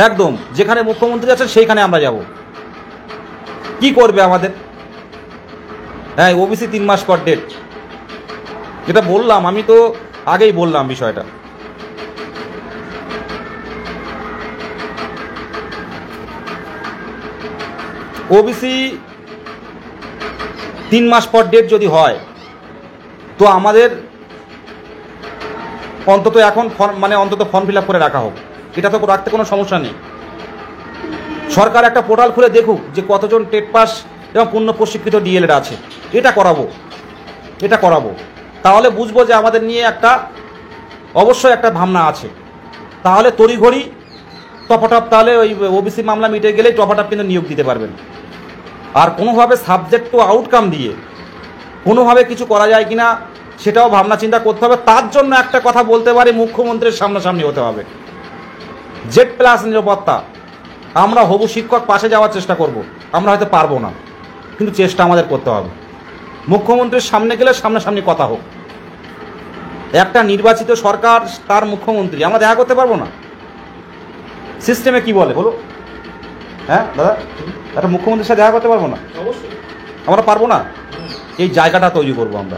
S1: একদম যেখানে মুখ্যমন্ত্রী আছেন সেইখানে আমরা যাব। কি করবে আমাদের? হ্যাঁ, ওবিসি 3 মাস পর ডেট, যেটা বললাম, আমি তো আগেই বললাম বিষয়টা। ওবিসি 3 মাস পর ডেট যদি হয়, তো আমাদের অন্তত এখন অন্তত ফর্ম ফিল আপ করে রাখা হোক, এটা তো রাখতে কোনো সমস্যা নেই। সরকার একটা পোর্টাল খুলে দেখুক যে কতজন টেট পাস এবং পূর্ণ প্রশিক্ষিত ডিএলএড আছে, এটা করাবো, তাহলে বুঝবো যে আমাদের নিয়ে অবশ্যই একটা ভাবনা আছে। তাহলে তড়িঘড়ি টপাটপ, তাহলে ওই ওবিসি মামলা মিটে গেলেই টপাটপ কিন্তু নিয়োগ দিতে পারবেন। আর কোনোভাবে সাবজেক্ট টু আউটকাম দিয়ে কোনোভাবে কিছু করা যায় কিনা সেটাও ভাবনা চিন্তা করতে হবে। তার জন্য একটা কথা বলতে পারি, মুখ্যমন্ত্রীর সামনাসামনি হতে হবে। Z+ নিরাপত্তা, আমরা হবু শিক্ষক পাশে যাওয়ার চেষ্টা করব, আমরা হয়তো পারবো না, কিন্তু চেষ্টা আমাদের করতে হবে। মুখ্যমন্ত্রীর সামনে গেলে সামনাসামনি কথা হোক। একটা নির্বাচিত সরকার, তার মুখ্যমন্ত্রী, আমরা দেখা করতে পারবো না? সিস্টেমে কি বলে বলো? হ্যাঁ দাদা, একটা মুখ্যমন্ত্রীর সাথে দেখা করতে পারবো না? আমরা পারবো না। এই জায়গাটা তৈরি করবো আমরা।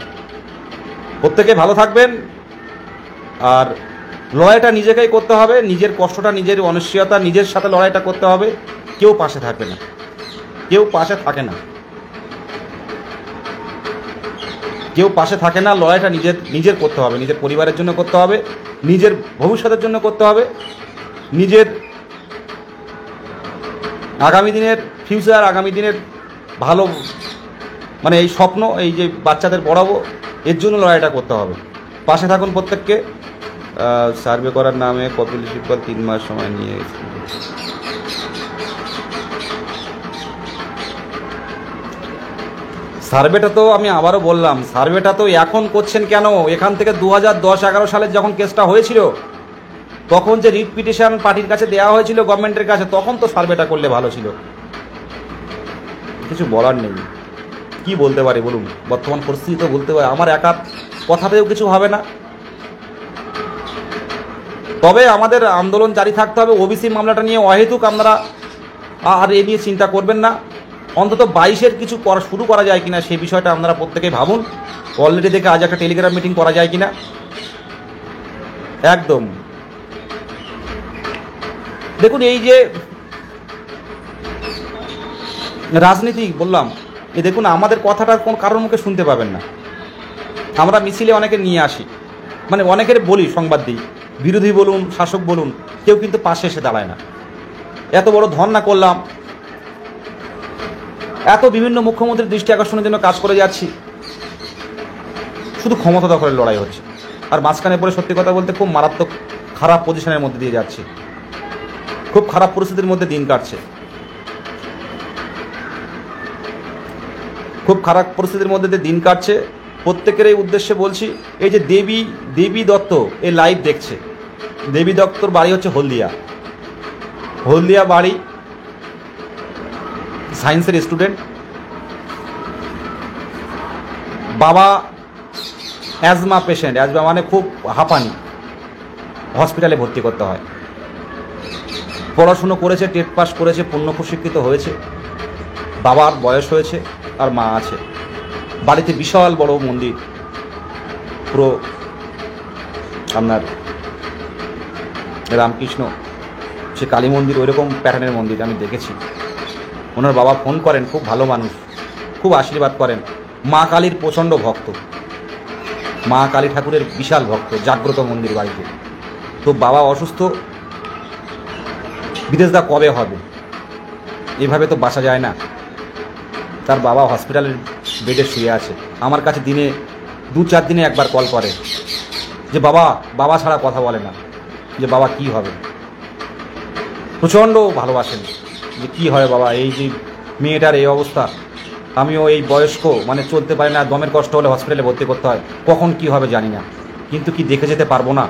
S1: প্রত্যেকে ভালো থাকবেন। আর লড়াইটা নিজেকেই করতে হবে, নিজের কষ্টটা, নিজের অনিশ্চয়তা, নিজের সাথে লড়াইটা করতে হবে। কেউ পাশে থাকবে না, কেউ পাশে থাকে না, লড়াইটা নিজের করতে হবে, নিজের পরিবারের জন্য করতে হবে, নিজের ভবিষ্যতের জন্য করতে হবে, নিজের আগামী দিনের ফিউচার, আগামী দিনের ভালো মানে এই স্বপ্ন, এই যে বাচ্চাদের পড়াবো, এর জন্য লড়াইটা করতে হবে। পাশে থাকুন প্রত্যেককে। সার্ভে করার নামে কপিল সিব্বল 3 মাস সময় নিয়ে সার্ভেটা তো আমি আবারও বললাম, সার্ভেটা তো এখন করছেন কেন? এখান থেকে 2010-11 সালে যখন কেসটা হয়েছিল, তখন যে রিট পিটিশন পার্টির কাছে দেওয়া হয়েছিল গভর্নমেন্টের কাছে, তখন তো সার্ভেটা করলে ভালো ছিল। কিছু বলার নেই, কি বলতে পারি বলুন? বর্তমান পরিস্থিতি তো বলতে পারি, আমার একা কথাতেও কিছু হবে না। তবে আমাদের আন্দোলন জারি থাকতে হবে। ওবিসি মামলাটা নিয়ে অহেতুক আপনারা আর এ নিয়ে চিন্তা করবেন না। অন্তত 22-এর কিছু শুরু করা যায় কিনা সেই বিষয়টা আপনারা প্রত্যেকেই ভাবুন। অলরেডি দেখে আজ একটা টেলিগ্রাম মিটিং করা যায় কিনা। একদম দেখুন, এই যে রাজনীতি বললাম, এ দেখুন আমাদের কথাটা কোন কারোর মুখে শুনতে পাবেন না। আমরা মিছিলে অনেকে নিয়ে আসি, মানে অনেকের বলি, সংবাদ দিই, বিরোধী বলুন শাসক বলুন, কেউ কিন্তু পাশে এসে দাঁড়ায় না। এত বড় ধর্ণা করলাম, এত বিভিন্ন মুখ্যমন্ত্রীর দৃষ্টি আকর্ষণের জন্য কাজ করে যাচ্ছি, শুধু ক্ষমতা দখলের লড়াই হচ্ছে। আর মাঝখানে পরে সত্যি কথা বলতে খুব মারাত্মক খারাপ পজিশনের মধ্যে দিয়ে যাচ্ছে, খুব খারাপ পরিস্থিতির মধ্যে দিন কাটছে, খুব খারাপ পরিস্থিতির মধ্যে দিয়ে দিন কাটছে। প্রত্যেকের এই উদ্দেশ্যে বলছি, এই যে দেবী দত্ত এই লাইভ দেখছে, দেবী দত্তর বাড়ি হচ্ছে হলদিয়া বাড়ি, সায়েন্সের স্টুডেন্ট, বাবা অ্যাজমা পেশেন্ট, অ্যাজমা মানে খুব হাঁপানি, হসপিটালে ভর্তি করতে হয়। পড়াশুনো করেছে, টেট পাস করেছে, পূর্ণ প্রশিক্ষিত হয়েছে, বাবার বয়স হয়েছে, আর মা আছে। বাড়িতে বিশাল বড় মন্দির, পুরো আপনার রামকৃষ্ণ সে কালী মন্দির, ওইরকম প্যাটার্নের মন্দির আমি দেখেছি। ওনার বাবা ফোন করেন, খুব ভালো মানুষ, খুব আশীর্বাদ করেন। মা কালীর প্রচণ্ড ভক্ত, মা কালী ঠাকুরের বিশাল ভক্ত, জাগ্রত মন্দির বাড়িতে। তো বাবা অসুস্থ, বিদেশদা কবে হবে, এভাবে তো বাঁচা যায় না। তার বাবা হসপিটালের বেডে শুয়ে আছে, আমার কাছে দিনে 2-4 দিনে একবার কল করে যে বাবা ছাড়া কথা বলে না, যে বাবা কি হবে। প্রচণ্ড ভালোবাসেন, যে কি হয় বাবা, এই যে মেয়েটার এই অবস্থা, আমিও এই বয়স্ক, মানে চলতে পারি না, দমের কষ্ট হলে হসপিটালে ভর্তি করতে হয়, কখন কি হবে জানি না, কিন্তু কি দেখে যেতে পারবো না।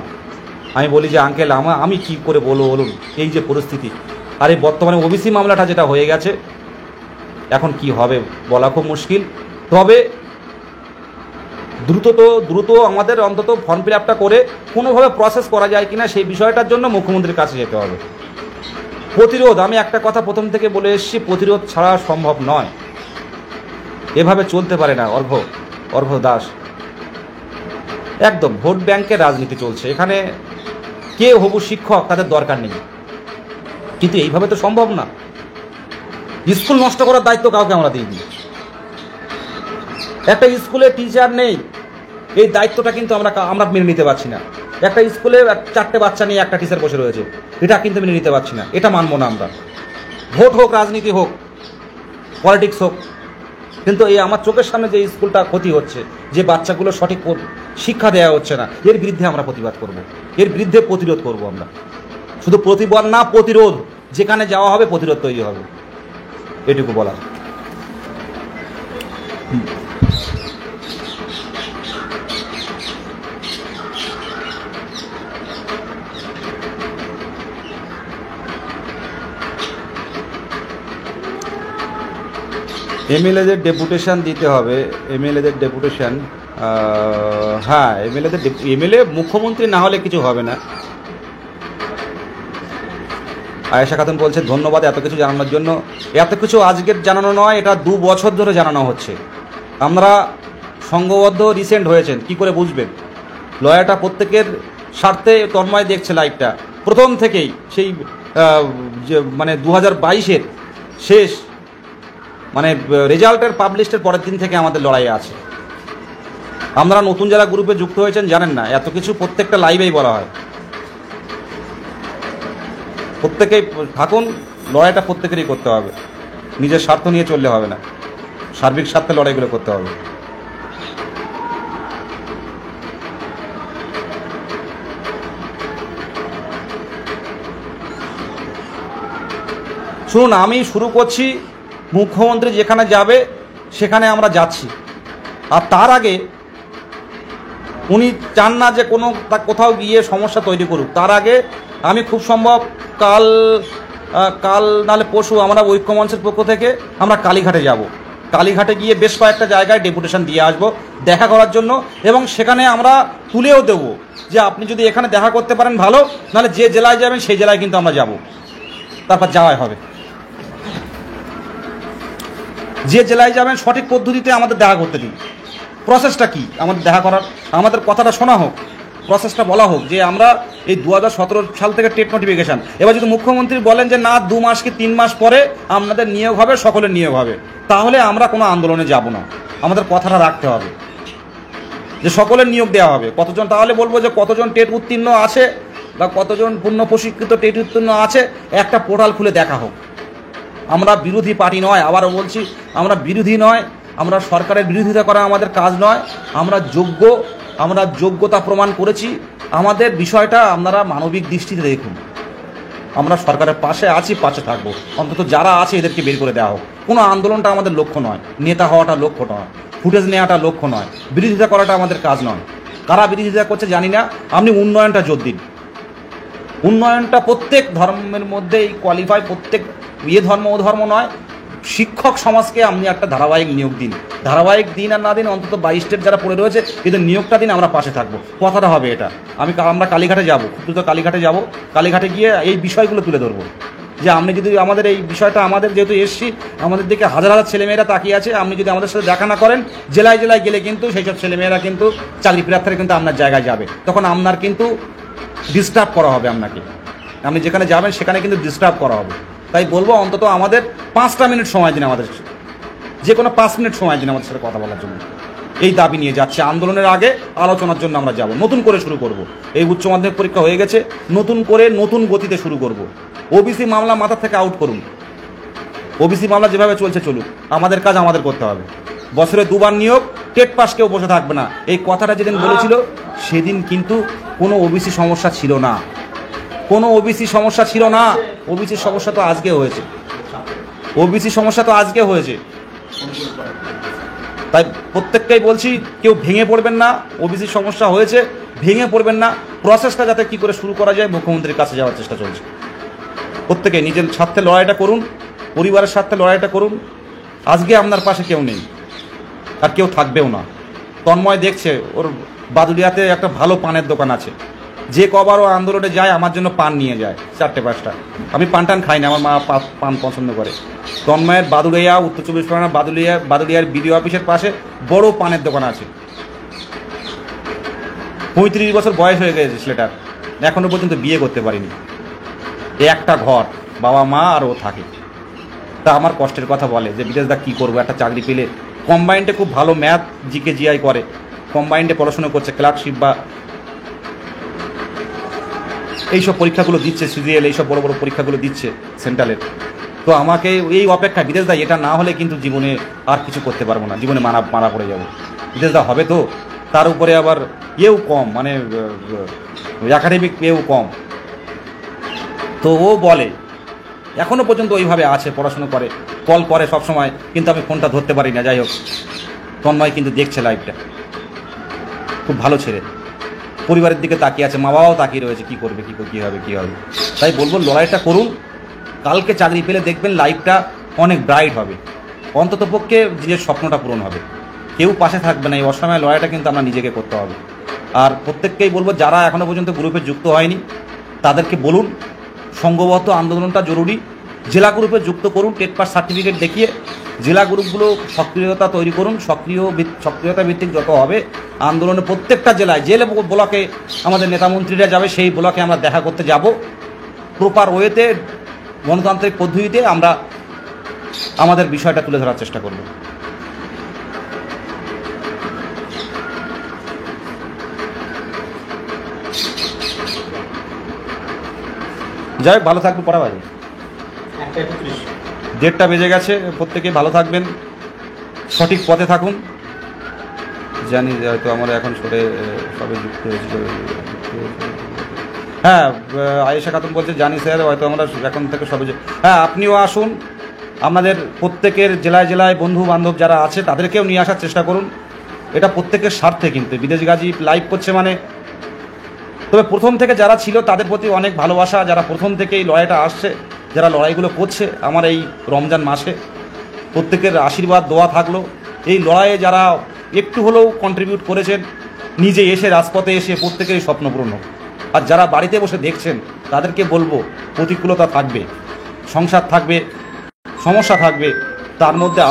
S1: আমি বলি যে আঙ্কেল আমি কি করে বলুন, এই যে পরিস্থিতি, আর এই বর্তমানে ওবিসি মামলাটা যেটা হয়ে গেছে, এখন কি হবে বলা খুব মুশকিল। তবে দ্রুত আমাদের অন্তত ফর্ম ফিল আপটা করে কোনোভাবে প্রসেস করা যায় কিনা সেই বিষয়টার জন্য মুখ্যমন্ত্রীর কাছে যেতে হবে। প্রতিরোধ, আমি একটা কথা প্রথম থেকে বলে এসেছি, প্রতিরোধ ছাড়া সম্ভব নয়, এভাবে চলতে পারে না। অর্ঘ্য দাস, একদম ভোট ব্যাংকের রাজনীতি চলছে এখানে। কে হবু শিক্ষক তাদের দরকার নেই, কিন্তু এইভাবে তো সম্ভব না। স্কুল নষ্ট করার দায়িত্ব কাউকে আমরা দিইনি। একটা স্কুলে টিচার নেই, এই দায়িত্বটা কিন্তু আমরা মেনে নিতে পারছি না। একটা স্কুলে 4টে বাচ্চা নিয়ে একটা টিচার বসে রয়েছে, এটা কিন্তু মেনে নিতে পারছি না, এটা মানবো না আমরা। ভোট হোক, রাজনীতি হোক, পলিটিক্স হোক, কিন্তু এই আমার চোখের সামনে যে স্কুলটা ক্ষতি হচ্ছে, যে বাচ্চাগুলো সঠিক শিক্ষা দেওয়া হচ্ছে না, এর বিরুদ্ধে আমরা প্রতিবাদ করব, এর বিরুদ্ধে প্রতিরোধ করব। আমরা শুধু প্রতিবাদ না, প্রতিরোধ, যেখানে যাওয়া হবে প্রতিরোধ তৈরি হবে, এটুকু বলার। এমএলএদের ডেপুটেশন দিতে হবে, এমএলএদের ডেপুটেশন, হ্যাঁ এমএলএ মুখ্যমন্ত্রী না হলে কিছু হবে না। আয়েশা খাতুন বলছে ধন্যবাদ এত কিছু জানানোর জন্য। এত কিছু আজকের জানানো নয়, এটা 2 বছর ধরে জানানো হচ্ছে। আমরা সংঘবদ্ধ রিসেন্ট হয়েছেন, কি করে বুঝবেন? লয়ারটা প্রত্যেকের স্বার্থে তন্ময় দেখছে লাইভটা প্রথম থেকেই, সেই মানে 2022-এর শেষ, মানে রেজাল্টের পাবলিশের পরের দিন থেকে আমাদের লড়াই আছে। আমরা নতুন যারা গ্রুপে যুক্ত হয়েছেন জানেন না, এত কিছু প্রত্যেকটা লাইভেই বলা হয়। প্রত্যেকেই থাকুন, লড়াইটা প্রত্যেকেরই করতে হবে, নিজের স্বার্থ নিয়ে চললে হবে না। সার্বিক স্বার্থে লড়াইগুলো করতে হবে। শুনুন, আমি শুরু করছি, মুখ্যমন্ত্রী যেখানে যাবে সেখানে আমরা যাচ্ছি। আর তার আগে উনি চান না যে কোথাও গিয়ে সমস্যা তৈরি করুক। তার আগে আমি খুব সম্ভব কাল নাহলে পরশু আমরা ঐক্যমঞ্চের পক্ষ থেকে আমরা কালীঘাটে যাব। কালীঘাটে গিয়ে বেশ কয়েকটা জায়গায় ডেপুটেশন দিয়ে আসবো দেখা করার জন্য, এবং সেখানে আমরা তুলেও দেব যে আপনি যদি এখানে দেখা করতে পারেন ভালো, নাহলে যে জেলায় যাবেন সেই জেলায় কিন্তু আমরা যাব, তারপর যাওয়াই হবে। যে জেলায় যাবেন সঠিক পদ্ধতিতে আমাদের দেখা করতে দিন। প্রসেসটা কি আমাদের দেখা করার, আমাদের কথাটা শোনা হোক, প্রসেসটা বলা হোক যে আমরা এই 2017 সাল থেকে টেট নোটিফিকেশান, এবার যদি মুখ্যমন্ত্রী বলেন যে না 2 মাস কি 3 মাস পরে আপনাদের নিয়োগ হবে, সকলের নিয়োগ হবে, তাহলে আমরা কোনো আন্দোলনে যাব না। আমাদের কথাটা রাখতে হবে যে সকলের নিয়োগ দেওয়া হবে। কতজন, তাহলে বলবো যে কতজন টেট উত্তীর্ণ আছে বা কতজন পূর্ণ প্রশিক্ষিত টেট উত্তীর্ণ আছে, একটা পোর্টাল খুলে দেখা হোক। আমরা বিরোধী পার্টি নয়, আবারও বলছি, আমরা বিরোধী নয়, আমরা সরকারের বিরোধিতা করা আমাদের কাজ নয়। আমরা যোগ্যতা প্রমাণ করেছি। আমাদের বিষয়টা আপনারা মানবিক দৃষ্টিতে দেখুন। আমরা সরকারের পাশে আছি, পাশে থাকবো। অন্তত যারা আছে এদেরকে বের করে দেওয়া হোক। কোনো আন্দোলনটা আমাদের লক্ষ্য নয়, নেতা হওয়াটা লক্ষ্য নয়, ফুটেজ নেওয়াটা লক্ষ্য নয়, বিরোধিতা করাটা আমাদের কাজ নয়। কারা বিরোধিতা করছে জানি না, আপনি উন্নয়নটা জোর দিন। উন্নয়নটা প্রত্যেক ধর্মের মধ্যেই কোয়ালিফাই, প্রত্যেক ধর্ম ও ধর্ম নয়, শিক্ষক সমাজকে আপনি একটা ধারাবাহিক নিয়োগ দিন। ধারাবাহিক দিন আর না দিন, অন্তত 22 স্টেট যারা পড়ে রয়েছে এদের নিয়োগটা দিন, আমরা পাশে থাকবো। কথাটা হবে এটা। আমরা কালীঘাটে যাব, খুব দ্রুত কালীঘাটে যাব। কালীঘাটে গিয়ে এই বিষয়গুলো তুলে ধরবো যে আপনি যদি আমাদের এই বিষয়টা, আমাদের যেহেতু এসছি, আমাদের দিকে হাজার হাজার ছেলেমেয়েরা তাকিয়ে আছে, আপনি যদি আমাদের সাথে দেখা না করেন, জেলায় জেলায় গেলে কিন্তু সেই সব ছেলেমেয়েরা কিন্তু চাকরি প্রার্থীরা কিন্তু আপনার জায়গায় যাবে, তখন আপনার কিন্তু ডিস্টার্ব করা হবে। আপনি যেখানে যাবেন সেখানে কিন্তু ডিস্টার্ব করা হবে। তাই বলবো অন্তত আমাদের 5টা মিনিট সময় দিন, আমাদের যে কোনো 5 মিনিট সময় দিন আমাদের সাথে কথা বলার জন্য। এই দাবি নিয়ে যাচ্ছে। আন্দোলনের আগে আলোচনার জন্য আমরা যাব, নতুন করে শুরু করব। এই উচ্চ মাধ্যমিক পরীক্ষা হয়ে গেছে, নতুন করে নতুন গতিতে শুরু করব। ওবিসি মামলা মাথা থেকে আউট করুন। ওবিসি মামলা যেভাবে চলছে চলুক, আমাদের কাজ আমাদের করতে হবে। বছরে 2বার নিয়োগ, টেট পাস কেউ বসে থাকবে না। এই কথাটা যেদিন বলেছিল সেদিন কিন্তু কোনো ওবিসি সমস্যা ছিল না, কোনো ওবিসি সমস্যা ছিল না। ওবিসির সমস্যা তো আজকে হয়েছে, ওবিসি সমস্যা তো আজকে হয়েছে। তাই প্রত্যেকটাই বলছি, কেউ ভেঙে পড়বেন না। ওবিসির সমস্যা হয়েছে, ভেঙে পড়বেন না। প্রসেসটা যাতে কি করে শুরু করা যায়, মুখ্যমন্ত্রীর কাছে যাওয়ার চেষ্টা চলছে। প্রত্যেকে নিজের স্বার্থে লড়াইটা করুন, পরিবারের স্বার্থে লড়াইটা করুন। আজকে আপনার পাশে কেউ নেই, আর কেউ থাকবেও না। তন্ময় দেখছে, ওর বাদুড়িয়াতে একটা ভালো পানের দোকান আছে, যে কবারও আন্দোলনে যায় আমার জন্য পান নিয়ে যায় 4-5টা। আমি পান টান খাই না, আমার মা পান পছন্দ করে। তন্ময়ের বাদুড়িয়া, উত্তর 24 পরগনা বাদুড়িয়ার বিডিও অফিসের পাশে বড় পানের দোকান আছে। 35 বছর বয়স হয়ে গেছে ছেলেটার, এখনো পর্যন্ত বিয়ে করতে পারিনি। একটা ঘর, বাবা মা আর ও থাকে। তা আমার কষ্টের কথা বলে যে বিদেশদা কী করবো, একটা চাকরি পেলে। কম্বাইন্ডে খুব ভালো ম্যাথ, জিকে জিআই করে, কম্বাইন্ডে পড়াশোনা করছে, ক্লার্কশিপ বা এইসব পরীক্ষাগুলো দিচ্ছে, সিজিএল এইসব বড় বড় পরীক্ষাগুলো দিচ্ছে সেন্ট্রালের। তো আমাকে এই অপেক্ষা, বিদেশদা এটা না হলে কিন্তু জীবনে আর কিছু করতে পারবো না, জীবনে মারা পড়ে যাবো। বিদেশদা হবে তো, তার উপরে আবার কম, মানে একাডেমিক কম। তো ও বলে এখনও পর্যন্ত ওইভাবে আছে, পড়াশুনো করে, কল করে সব সময়, কিন্তু আমি ফোনটা ধরতে পারি না। যাই হোক, তন্ময় কিন্তু দেখছে লাইভটা, খুব ভালো ছেলে, পরিবারের দিকে তাকিয়ে আছে, মা বাবাও তাকিয়ে রয়েছে, কী করবে, কী হবে। তাই বলবো লড়াইটা করুন। কালকে চাকরি পেলে দেখবেন লাইফটা অনেক ব্রাইট হবে, অন্ততপক্ষে নিজের স্বপ্নটা পূরণ হবে। কেউ পাশে থাকবে না। এই অসময়ে লড়াইটা কিন্তু আমরা নিজেকে করতে হবে। আর প্রত্যেককেই বলবো, যারা এখনও পর্যন্ত গ্রুপে যুক্ত হয়নি তাদেরকে বলুন, সংঘবদ্ধ আন্দোলনটা জরুরি। জেলা গ্রুপে যুক্ত করুন, টেট পাস সার্টিফিকেট দেখিয়ে জেলা গ্রুপগুলো সক্রিয়তা তৈরি করুন। সক্রিয়তা ভিত্তিক যত হবে আন্দোলনে, প্রত্যেকটা জেলায় যে ব্লকে আমাদের নেতামন্ত্রীরা যাবে সেই ব্লকে আমরা দেখা করতে যাব। প্রপার ওয়েতে, গণতান্ত্রিক পদ্ধতিতে আমরা আমাদের বিষয়টা তুলে ধরার চেষ্টা করব। যাই হোক, ভালো থাকবে। পড়া বাজে 1:30 বেজে গেছে। প্রত্যেকে ভালো থাকবেন, সঠিক পথে থাকুন। জানি যে হয়তো আমরা এখন সরে সবে যুক্ত হয়েছিল। হ্যাঁ, আয়েশা খাতুন বলছে জানি স্যার, হয়তো আমরা এখন থেকে সবে হ্যাঁ, আপনিও আসুন। আমাদের প্রত্যেকের জেলায় জেলায় বন্ধু বান্ধব যারা আছে তাদেরকেও নিয়ে আসার চেষ্টা করুন। এটা প্রত্যেকের স্বার্থে, কিন্তু বিদেশ গাজী লাইভ করছে মানে। তবে প্রথম থেকে যারা ছিল তাদের প্রতি অনেক ভালোবাসা, যারা প্রথম থেকে এই লড়াইটা আসছে, যারা লড়াইগুলো করছে আমার এই রমজান মাসে, প্রত্যেকের আশীর্বাদ দোয়া থাকলো। এই লড়াইয়ে যারা একটু হলেও কন্ট্রিবিউট করেছেন, নিজে এসে রাজপথে এসে প্রত্যেকেরই স্বপ্ন পূরণ হোক। আর যারা বাড়িতে বসে দেখছেন তাদেরকে বলবো, প্রতিকূলতা থাকবে, সংসার থাকবে, সমস্যা থাকবে, তার মধ্যে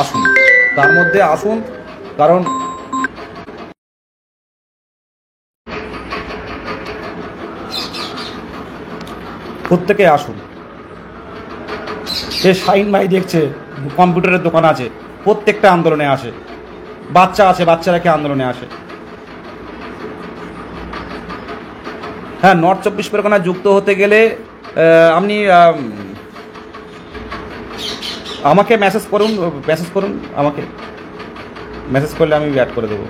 S1: আসুন, কারণ প্রত্যেকে আসুন। সে শাহিন ভাই দেখছে কম্পিউটারের দোকান আছে, প্রত্যেকটা আন্দোলনে আসে, বাচ্চা আছে, বাচ্চারা কি আন্দোলনে আসে। হ্যাঁ, নর্থ 24 পরগনা যুক্ত হতে গেলে আপনি আমাকে মেসেজ করুন, আমাকে মেসেজ করলে আমি অ্যাড করে দেবো।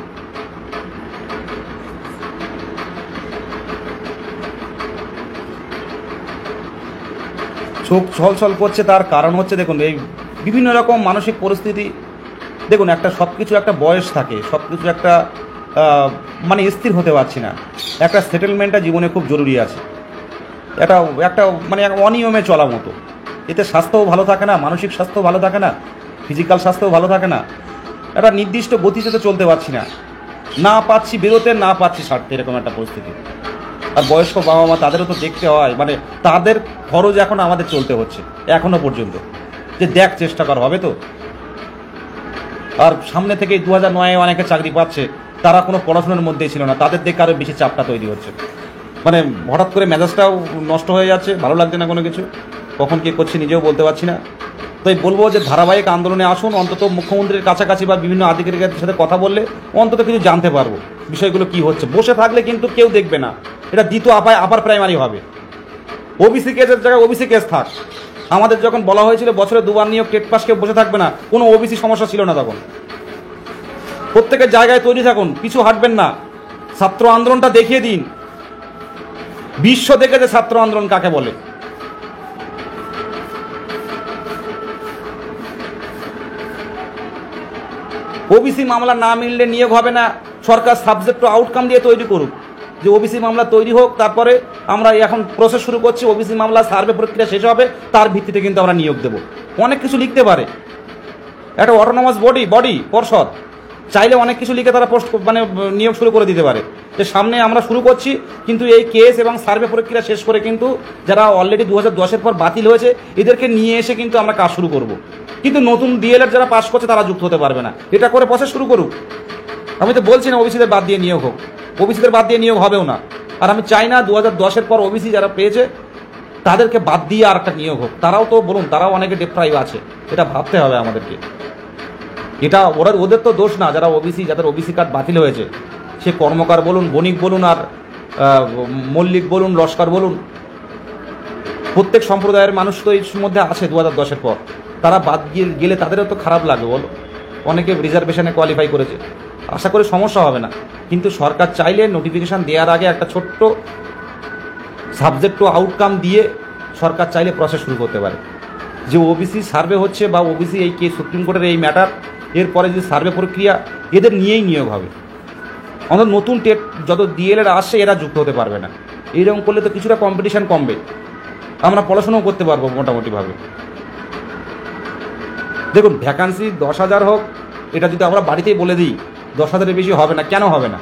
S1: চোখ ছলছল করছে, তার কারণ হচ্ছে দেখুন এই বিভিন্ন রকম মানসিক পরিস্থিতি। দেখুন, সব কিছু একটা বয়স থাকে, সব কিছু একটা মানে স্থির হতে পারছি না। একটা সেটেলমেন্টটা জীবনে খুব জরুরি আছে। একটা মানে অনিয়মে চলা মতো, এতে স্বাস্থ্যও ভালো থাকে না, মানসিক স্বাস্থ্যও ভালো থাকে না, ফিজিক্যাল স্বাস্থ্যও ভালো থাকে না। একটা নির্দিষ্ট গতিতে তো চলতে পারছি না পাচ্ছি বেরোতে, না পাচ্ছি ছাড়তে, এরকম একটা পরিস্থিতি। আর বয়স্ক বাবা মা, তাদেরও তো দেখতে হয়, মানে তাদের খরচ এখন আমাদের চলতে হচ্ছে এখনো পর্যন্ত, যে দেখ চেষ্টা করা হবে তো। আর সামনে থেকে 2009-এ অনেকে চাকরি পাচ্ছে, তারা কোনো পড়াশোনার মধ্যেই ছিল না, তাদের দেখে আরও বেশি চাপটা তৈরি হচ্ছে। মানে হঠাৎ করে মেজাজটাও নষ্ট হয়ে যাচ্ছে, ভালো লাগছে না কোনো কিছু, কখন কী করছে নিজেও বলতে পারছি না। তাই বলবো যে ধারাবাহিক আন্দোলনে আসুন, অন্তত মুখ্যমন্ত্রীর কাছাকাছি বা বিভিন্ন আধিকারিকের সাথে কথা বললে অন্তত কিছু জানতে পারবো বিষয়গুলো কি হচ্ছে। বসে থাকলে কিন্তু কেউ দেখবে না, এটা দ্বিতীয় আপার প্রাইমারি হবে। ওবিসি কেসের জায়গায় ওবিসি কেস থাক। আমাদের যখন বলা হয়েছিল বছরে 2বার নিয়োগ, টেট পাস কেউ বসে থাকবে না, কোনো ওবিসি সমস্যা ছিল না তখন। প্রত্যেকের জায়গায় তৈরি থাকুন, পিছু হাঁটবেন না। ছাত্র আন্দোলনটা দেখিয়ে দিন, বিশ্ব দেখেছে ছাত্র আন্দোলন কাকে বলে। ওবিসি মামলা না মিললে নিয়োগ হবে না, সরকার সাবজেক্ট টু আউটকাম দিয়ে তৈরি করুক, যে ওবিসি মামলা তৈরি হোক, তারপরে আমরা এখন প্রসেস শুরু করছি, ওবিসি মামলা সার্ভে প্রক্রিয়া শেষ হবে, তার ভিত্তিতে কিন্তু আমরা নিয়োগ দেব। অনেক কিছু লিখতে পারে একটা অটোনমাস বডি পর্ষদ, চাইলে অনেক কিছু লিখে তারা মানে নিয়োগ শুরু করে দিতে পারে, যে সামনে আমরা শুরু করছি, কিন্তু এই কেস এবং সার্ভে প্রক্রিয়া শেষ করে কিন্তু যারা অলরেডি 2010-এর পর বাতিল হয়েছে এদেরকে নিয়ে এসে কিন্তু আমরা কাজ শুরু করব। কিন্তু নতুন ডিএলএড যারা পাস করছে তারা যুক্ত হতে পারবে না, এটা করে প্রসেস শুরু করুক। আমি তো বলছি না ওবিসিদের বাদ দিয়ে নিয়োগ হোক, ওবিসিদের বাদ দিয়ে নিয়োগ হবেও না। আর আমি চাই না 2010-এর পর ওবিসি যারা পেয়েছে তাদেরকে বাদ দিয়ে আর একটা নিয়োগ হোক। তারাও তো বলুন, তারাও অনেকে ডেপ্রাইভ আছে, এটা ভাবতে হবে আমাদেরকে। এটা ওদের তো দোষ না, যারা ওবিসি, যাদের ওবিসি কার্ড বাতিল হয়েছে, সে কর্মকার বলুন, বণিক বলুন, আর মল্লিক বলুন, লস্কর বলুন, প্রত্যেক সম্প্রদায়ের মানুষ তো এর মধ্যে আছে 2010-এর পর। তারা বাদ গেলে তাদেরও তো খারাপ লাগবে বলো। অনেকে রিজার্ভেশনে কোয়ালিফাই করেছে, আশা করি সমস্যা হবে না। কিন্তু সরকার চাইলে নোটিফিকেশান দেওয়ার আগে একটা ছোট্ট সাবজেক্ট টু আউটকাম দিয়ে সরকার চাইলে প্রসেস শুরু করতে পারে, যে ওবিসি সার্ভে হচ্ছে বা ওবিসি এই কেস সুপ্রিম কোর্টের এই ম্যাটার, এরপরে যে সার্ভে প্রক্রিয়া এদের নিয়েই নিয়োগ হবে। অন্তত নতুন টেট যত ডিএলএড আসছে এরা যুক্ত হতে পারবে না। এইরকম করলে তো কিছুটা কম্পিটিশান কমবে, আমরা পড়াশোনাও করতে পারবো মোটামুটিভাবে। দেখুন, ভ্যাকান্সি 10,000 হোক, এটা যদি আমরা বাড়িতেই বলে দিই 10,000-এর বেশি হবে না, কেন হবে না?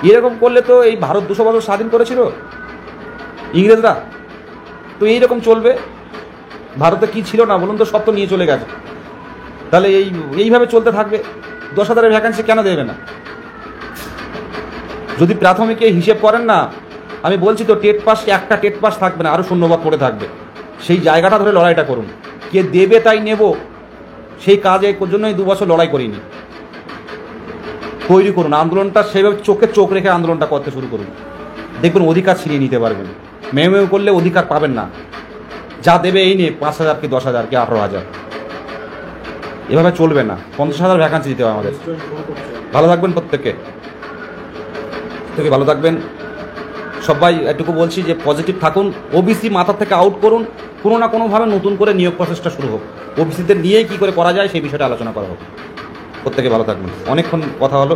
S1: এরকম করলে তো এই ভারত 200 বছর স্বাধীন করেছিল ইংরেজরা, তো এইরকম চলবে। ভারতে কি ছিল না বলুন তো, সব তো নিয়ে চলে গেছে। তাহলে এইভাবে চলতে থাকবে। 10,000-এর ভ্যাকান্সি কেন দেবে না? যদি প্রাথমিকে হিসেব করেন না, আমি বলছি তো টেট পাস, একটা টেট পাস থাকবে না, আরও শূন্যবাদ পড়ে থাকবে। সেই জায়গাটা ধরে লড়াইটা করুন, কে দেবে তাই নেব, সেই কাজে জন্যই 2 বছর লড়াই করিনি। তৈরি করুন আন্দোলনটা, সেইভাবে চোখে চোখ রেখে আন্দোলনটা করতে শুরু করুন, দেখবেন অধিকার ছিনিয়ে নিতে পারবেন। মেউ করলে অধিকার পাবেন না, যা দেবে এই নিয়ে 5,000 কি 10,000 কি 18,000, এভাবে চলবে না, 50,000 ভ্যাকান্সি দিতে হবে আমাদের।
S2: রেস্টুরেন্ট গ্রহণ করছে।
S1: ভালো থাকবেন প্রত্যেকে, ভালো থাকবেন সবাই। এটুকু বলছি যে পজিটিভ থাকুন, ওবিসি মাথা থেকে আউট করুন, কোনো না কোনোভাবে নতুন করে নিয়োগ প্রসেসটা শুরু হোক, ওবিসিদের নিয়েই কী করে করা যায় সেই বিষয়টা আলোচনা করা হোক। প্রত্যেকে ভালো থাকবেন, অনেকক্ষণ কথা হলো।